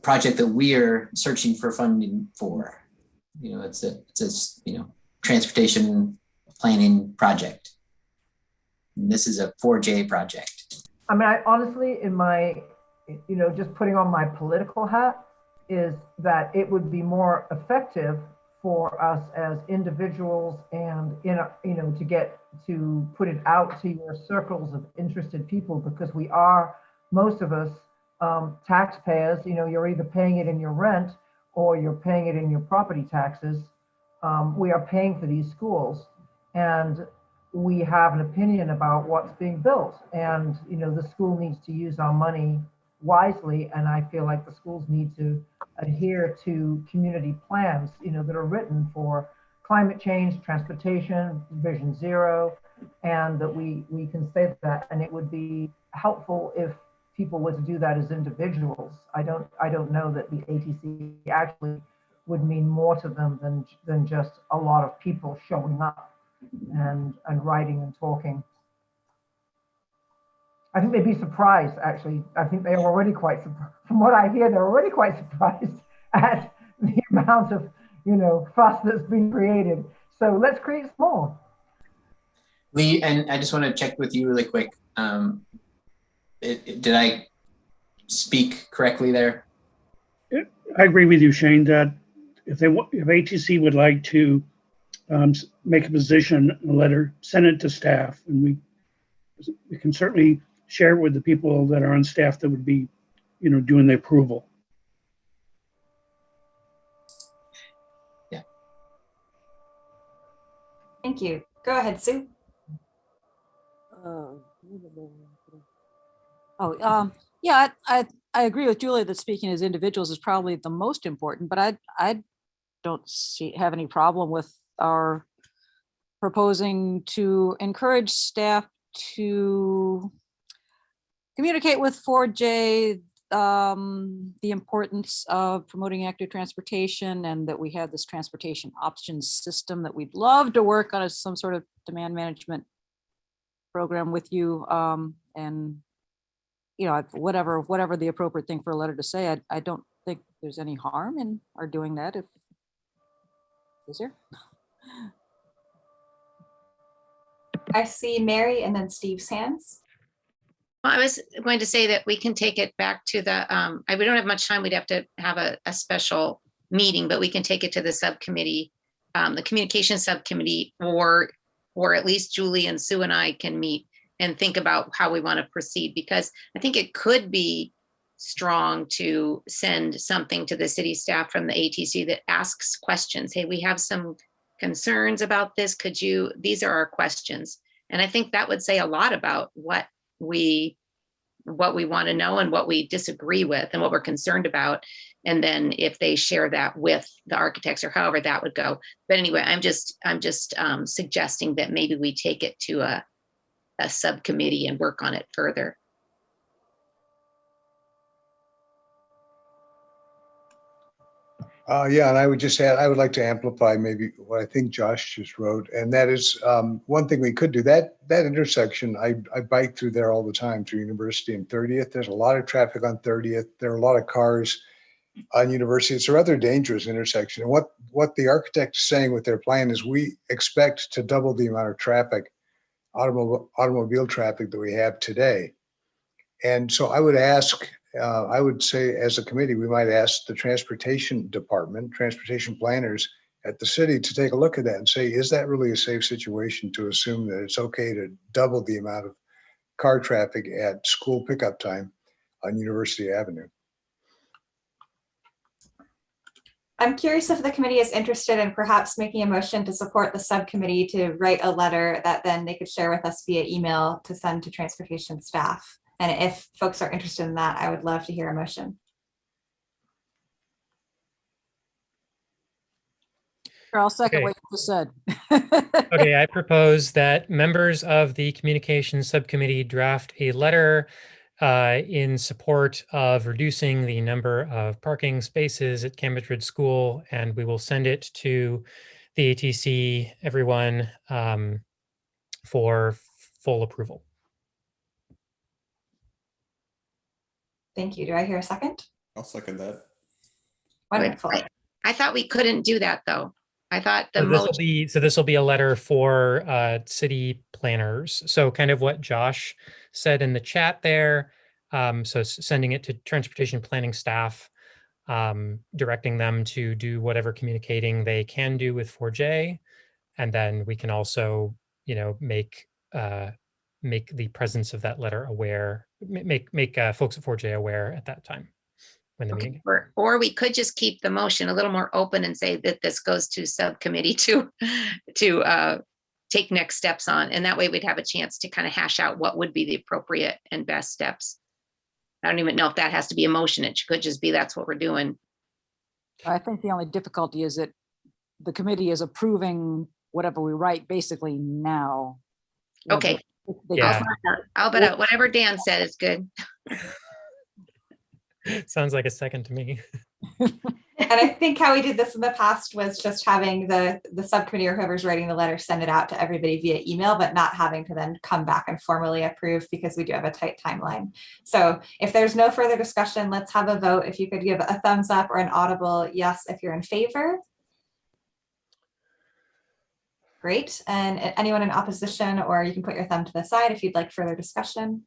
project that we're searching for funding for. It's a transportation planning project. And this is a 4J project.
I mean, I honestly, in my, just putting on my political hat, is that it would be more effective for us as individuals and to put it out to your circles of interested people, because we are, most of us, taxpayers. You're either paying it in your rent or you're paying it in your property taxes. We are paying for these schools, and we have an opinion about what's being built, and the school needs to use our money wisely, and I feel like the schools need to adhere to community plans that are written for climate change, transportation, Vision Zero, and that we can say that. And it would be helpful if people were to do that as individuals. I don't know that the ATC actually would mean more to them than just a lot of people showing up and writing and talking. I think they'd be surprised, actually. I think they're already quite surprised. From what I hear, they're already quite surprised at the amount of, fuss that's been created. So let's create more.
Lee, and I just want to check with you really quick. Did I speak correctly there?
I agree with you, Shane, that if ATC would like to make a position, a letter, send it to staff, and we can certainly share it with the people that are on staff that would be, doing the approval.
Yeah.
Thank you. Go ahead, Sue.
Yeah, I agree with Julia that speaking as individuals is probably the most important, but I don't have any problem with our proposing to encourage staff to communicate with 4J the importance of promoting active transportation, and that we have this transportation options system that we'd love to work on as some sort of demand management program with you. And, you know, whatever the appropriate thing for a letter to say, I don't think there's any harm in our doing that. Is there?
I see Mary and then Steve's hands.
Well, I was going to say that we can take it back to the, we don't have much time. We'd have to have a special meeting, but we can take it to the subcommittee, the communication subcommittee, or at least Julie and Sue and I can meet and think about how we want to proceed, because I think it could be strong to send something to the city staff from the ATC that asks questions. Hey, we have some concerns about this. These are our questions. And I think that would say a lot about what we want to know and what we disagree with and what we're concerned about. And then if they share that with the architects or however that would go. But anyway, I'm just suggesting that maybe we take it to a subcommittee and work on it further.
Yeah, and I would just add, I would like to amplify maybe what I think Josh just wrote, and that is one thing we could do. That intersection, I bike through there all the time, through University and 30th. There's a lot of traffic on 30th. There are a lot of cars on University. It's a rather dangerous intersection. And what the architect is saying with their plan is we expect to double the amount of traffic, automobile traffic that we have today. And so I would ask, I would say as a committee, we might ask the transportation department, transportation planners at the city to take a look at that and say, is that really a safe situation to assume that it's okay to double the amount of car traffic at school pickup time on University Avenue?
I'm curious if the committee is interested in perhaps making a motion to support the subcommittee to write a letter that then they could share with us via email to send to transportation staff. And if folks are interested in that, I would love to hear a motion.
I'll second
Okay.
what you just said.
Okay, I propose that members of the communications subcommittee draft a letter in support of reducing the number of parking spaces at Cambridge Ridge School, and we will send it to the ATC, everyone, for full approval.
Thank you. Do I hear a second?
I'll second that.
Wonderful.
I thought we couldn't do that though. I thought the
this will be a letter for city planners. So kind of what Josh said in the chat there. So sending it to transportation planning staff, directing them to do whatever communicating they can do with 4J, and then we can also, you know, make the presence of that letter aware, make folks at 4J aware at that time when the meeting.
Or we could just keep the motion a little more open and say that this goes to subcommittee to take next steps on, and that way we'd have a chance to kind of hash out what would be the appropriate and best steps. I don't even know if that has to be a motion. It could just be that's what we're doing.
I think the only difficulty is that the committee is approving whatever we write basically now.
Okay.
Yeah.
I'll bet out whatever Dan said is good.
Sounds like a second to me.
And I think how we did this in the past was just having the subcommittee or whoever's writing the letter send it out to everybody via email, but not having to then come back and formally approve, because we do have a tight timeline. So if there's no further discussion, let's have a vote. If you could give a thumbs up or an audible yes if you're in favor. Great. And anyone in opposition, or you can put your thumb to the side if you'd like further discussion.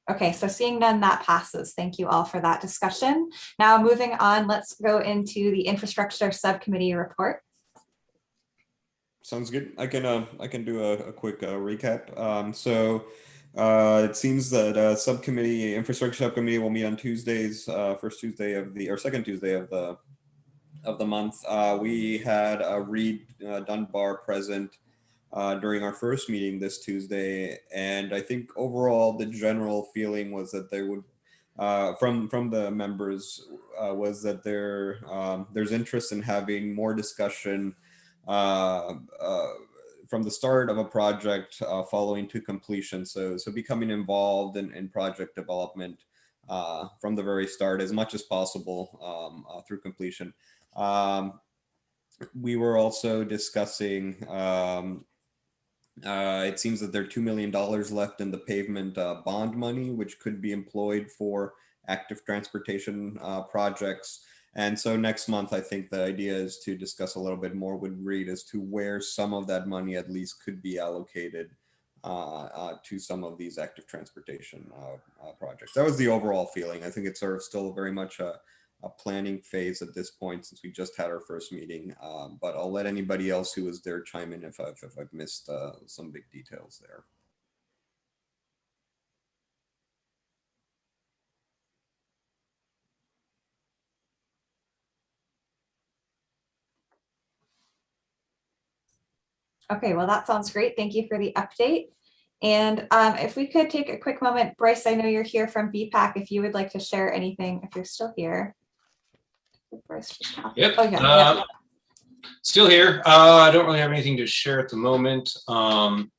Okay, so seeing none, that passes. Thank you all for that discussion. Now moving on, let's go into the infrastructure subcommittee report.
Sounds good. I can do a quick recap. It seems that infrastructure subcommittee will meet on Tuesdays, second Tuesday of the month. We had Reed Dunbar present during our first meeting this Tuesday, and I think overall the general feeling was that they would, from the members, was that there's interest in having more discussion from the start of a project following to completion. So becoming involved in project development from the very start as much as possible through completion. We were also discussing It seems that there are $2 million left in the pavement bond money, which could be employed for active transportation projects. And so next month, I think the idea is to discuss a little bit more with Reed as to where some of that money at least could be allocated to some of these active transportation projects. That was the overall feeling. I think it's sort of still very much a planning phase at this point, since we just had our first meeting. But I'll let anybody else who was there chime in if I've missed some big details there.
Okay, well, that sounds great. Thank you for the update. And if we could take a quick moment, Bryce, I know you're here from BPAC, if you would like to share anything, if you're still here. Bryce just talked.
Yep.
Oh, yeah.
Still here. I don't really have anything to share at the moment. I'm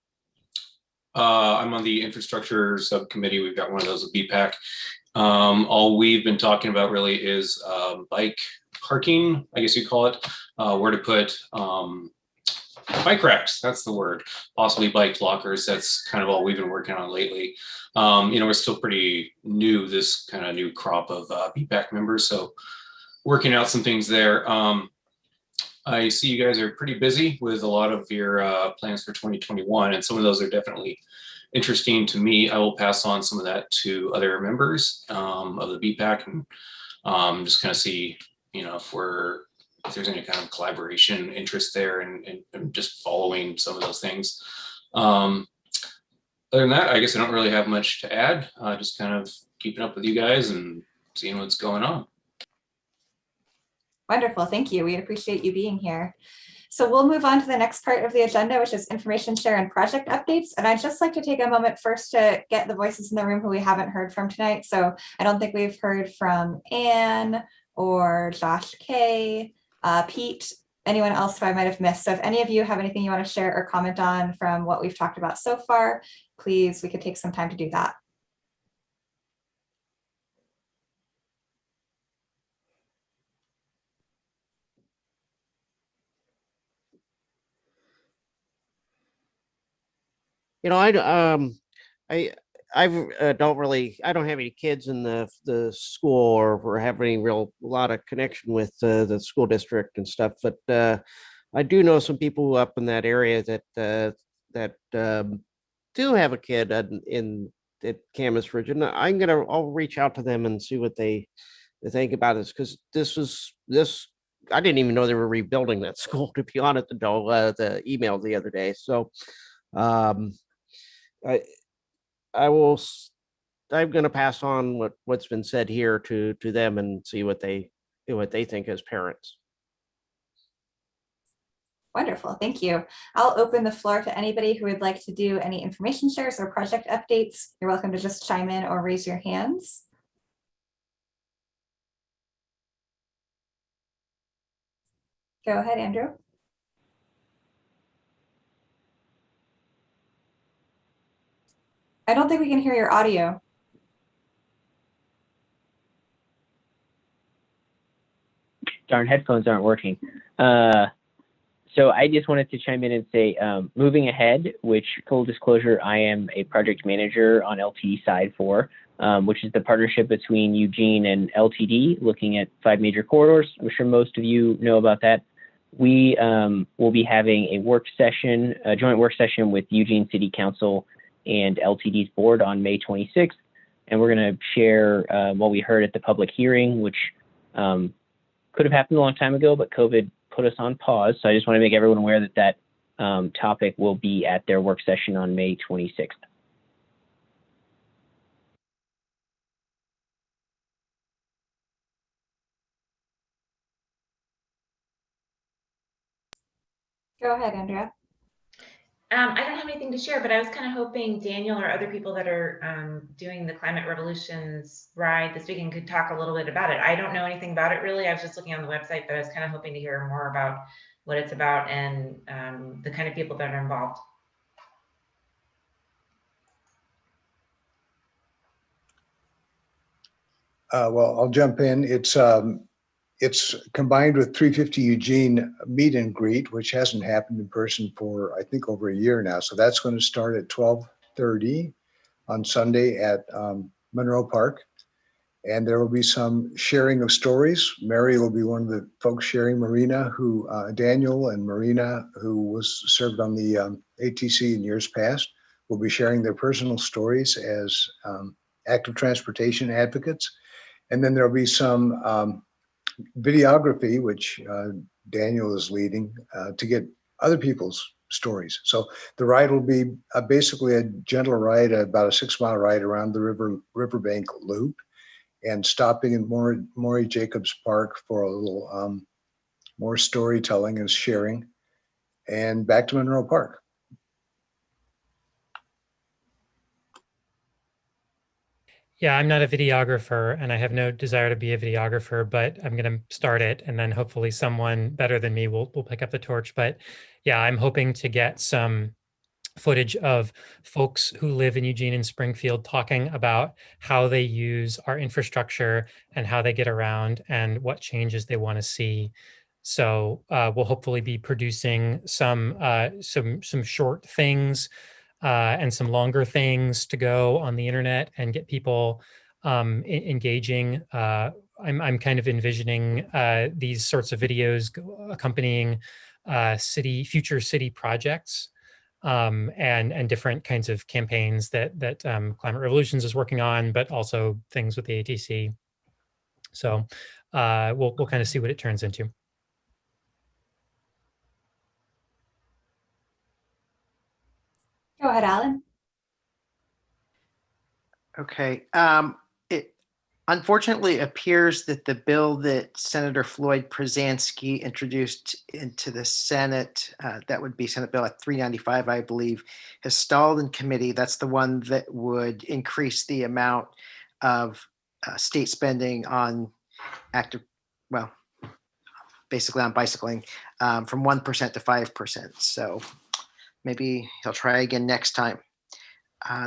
on the infrastructure subcommittee. We've got one of those with BPAC. All we've been talking about really is bike parking, I guess you call it, where to put bike racks, that's the word, possibly bike lockers. That's kind of all we've been working on lately. We're still pretty new, this kind of new crop of BPAC members, so working out some things there. I see you guys are pretty busy with a lot of your plans for 2021, and some of those are definitely interesting to me. I will pass on some of that to other members of the BPAC and just kind of see, if there's any kind of collaboration interest there and just following some of those things. Other than that, I guess I don't really have much to add. Just kind of keeping up with you guys and seeing what's going on.
Wonderful, thank you. We appreciate you being here. So we'll move on to the next part of the agenda, which is information share and project updates. And I'd just like to take a moment first to get the voices in the room who we haven't heard from tonight. So I don't think we've heard from Anne or Josh K, Pete, anyone else who I might have missed. So if any of you have anything you want to share or comment on from what we've talked about so far, please, we could take some time to do that.
I don't have any kids in the school or have any lot of connection with the school district and stuff, but I do know some people up in that area that do have a kid at Camas Ridge, and I'll reach out to them and see what they think about this, because this I didn't even know they were rebuilding that school, to be honest, until the email the other day. So I'm going to pass on what's been said here to them and see what they think as parents.
Wonderful, thank you. I'll open the floor to anybody who would like to do any information shares or project updates. You're welcome to just chime in or raise your hands. Go ahead, Andrew. I don't think we can hear your audio.
Darn, headphones aren't working. So I just wanted to chime in and say, moving ahead, which full disclosure, I am a project manager on LTD side for, which is the partnership between Eugene and LTD, looking at 5 major corridors. I'm sure most of you know about that. We will be having a joint work session with Eugene City Council and LTD's board on May 26th. And we're going to share what we heard at the public hearing, which could have happened a long time ago, but COVID put us on pause. So I just want to make everyone aware that topic will be at their work session on May 26th.
Go ahead, Andrea.
I don't have anything to share, but I was kind of hoping Daniel or other people that are doing the Climate Revolutions ride this weekend could talk a little bit about it. I don't know anything about it really. I was just looking on the website, but I was kind of hoping to hear more about what it's about and the kind of people that are involved.
Well, I'll jump in. It's it's combined with 350 Eugene meet and greet, which hasn't happened in person for, I think, over a year now. So that's going to start at 12:30 on Sunday at Monroe Park. And there will be some sharing of stories. Mary will be one of the folks sharing. Marina, Daniel and Marina, who was served on the ATC in years past, will be sharing their personal stories as active transportation advocates. And then there'll be some videography, which Daniel is leading, to get other people's stories. So the ride will be basically a gentle ride, about a 6-mile ride around the riverbank loop, and stopping in Maury Jacobs Park for a little more storytelling and sharing, and back to Monroe Park.
Yeah, I'm not a videographer and I have no desire to be a videographer, but I'm going to start it and then hopefully someone better than me will pick up the torch. But yeah, I'm hoping to get some footage of folks who live in Eugene and Springfield talking about how they use our infrastructure and how they get around and what changes they want to see. So we'll hopefully be producing some short things and some longer things to go on the internet and get people engaging. I'm kind of envisioning these sorts of videos accompanying future city projects and different kinds of campaigns that Climate Revolutions is working on, but also things with the ATC. So we'll kind of see what it turns into.
Go ahead, Alan.
Okay. It unfortunately appears that the bill that Senator Floyd Przansky introduced into the Senate, that would be Senate Bill 395, I believe, has stalled in committee. That's the one that would increase the amount of state spending on basically on bicycling from 1% to 5%. So maybe he'll try again next time.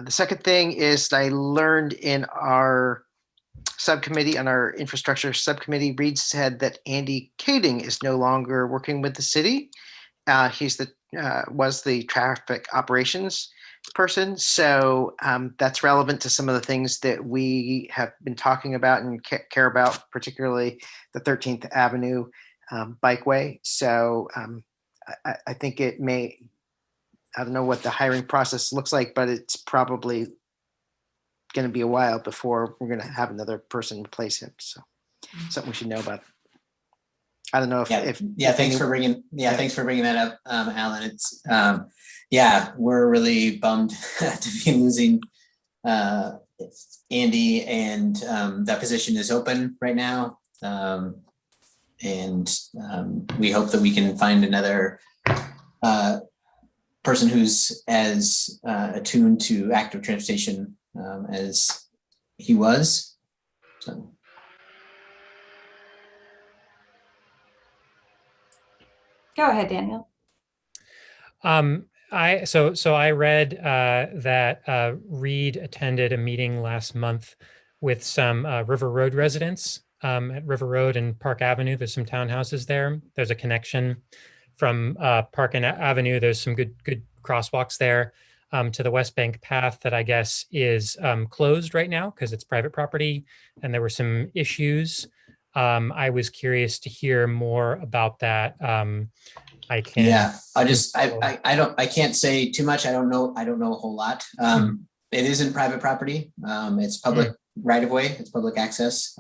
The second thing is I learned in our subcommittee, on our infrastructure subcommittee, Reed said that Andy Kading is no longer working with the city. He's was the traffic operations person. So that's relevant to some of the things that we have been talking about and care about, particularly the 13th Avenue bikeway. So I think it may, I don't know what the hiring process looks like, but it's probably going to be a while before we're going to have another person replace him. So something we should know about. I don't know if
thanks for bringing that up, Alan. It's we're really bummed to be losing Andy, and that position is open right now, and we hope that we can find another person who's as attuned to active transportation as he was. So.
Go ahead, Daniel.
I read that Reed attended a meeting last month with some River Road residents at River Road and Park Avenue. There's some townhouses there. There's a connection from Park and Avenue. There's some good crosswalks there to the West Bank path that I guess is closed right now because it's private property and there were some issues. I was curious to hear more about that. I can't say too much. I don't know a whole lot. It isn't private property. It's public right of way. It's public access.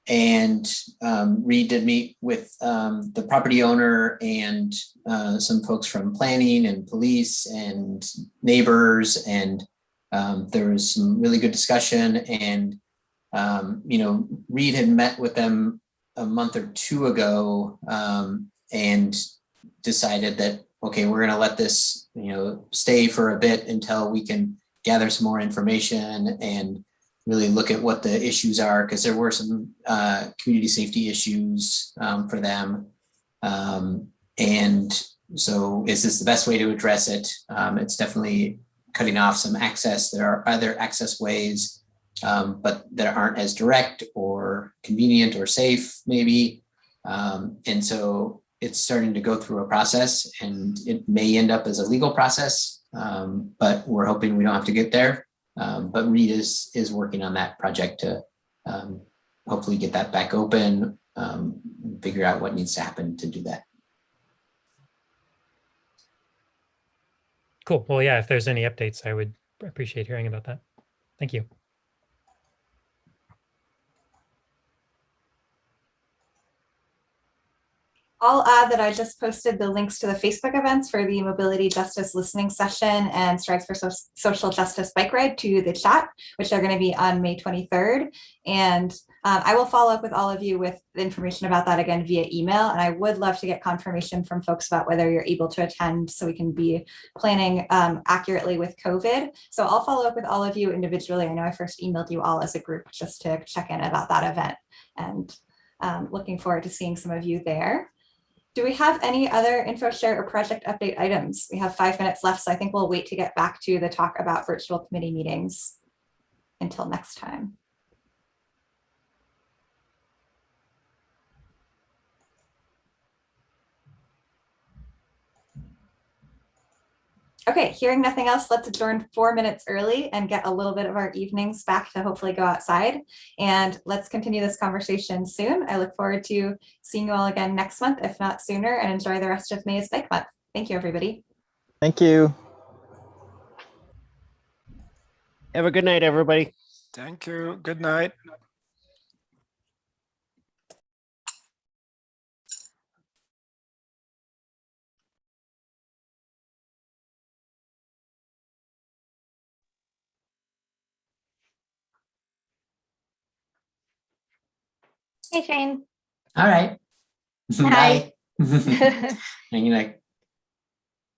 And Reed did meet with the property owner and some folks from planning and police and neighbors, and there was some really good discussion. And Reed had met with them a month or two ago and decided that, okay, we're going to let this stay for a bit until we can gather some more information and really look at what the issues are, because there were some community safety issues for them. And so is this the best way to address it? It's definitely cutting off some access. There are other access ways
but that aren't as direct or convenient or safe, maybe. And so it's starting to go through a process, and it may end up as a legal process, but we're hoping we don't have to get there. But Reed is working on that project to hopefully get that back open, figure out what needs to happen to do that.
Cool. Well, yeah, if there's any updates, I would appreciate hearing about that. Thank you.
I'll add that I just posted the links to the Facebook events for the Mobility Justice Listening Session and Strides for Social Justice Bike Ride to the chat, which are going to be on May 23rd. And I will follow up with all of you with information about that again via email. And I would love to get confirmation from folks about whether you're able to attend so we can be planning accurately with COVID. So I'll follow up with all of you individually. I know I first emailed you all as a group just to check in about that event, and looking forward to seeing some of you there. Do we have any other info share or project update items? We have 5 minutes left, so I think we'll wait to get back to the talk about virtual committee meetings until next time. Okay, hearing nothing else, let's adjourn 4 minutes early and get a little bit of our evenings back to hopefully go outside. And let's continue this conversation soon. I look forward to seeing you all again next month, if not sooner, and enjoy the rest of May's Bike Month. Thank you, everybody.
Thank you. Have a good night, everybody.
Thank you. Good night.
Hey, Shane.
All right.
Hi.
Bye. Good night.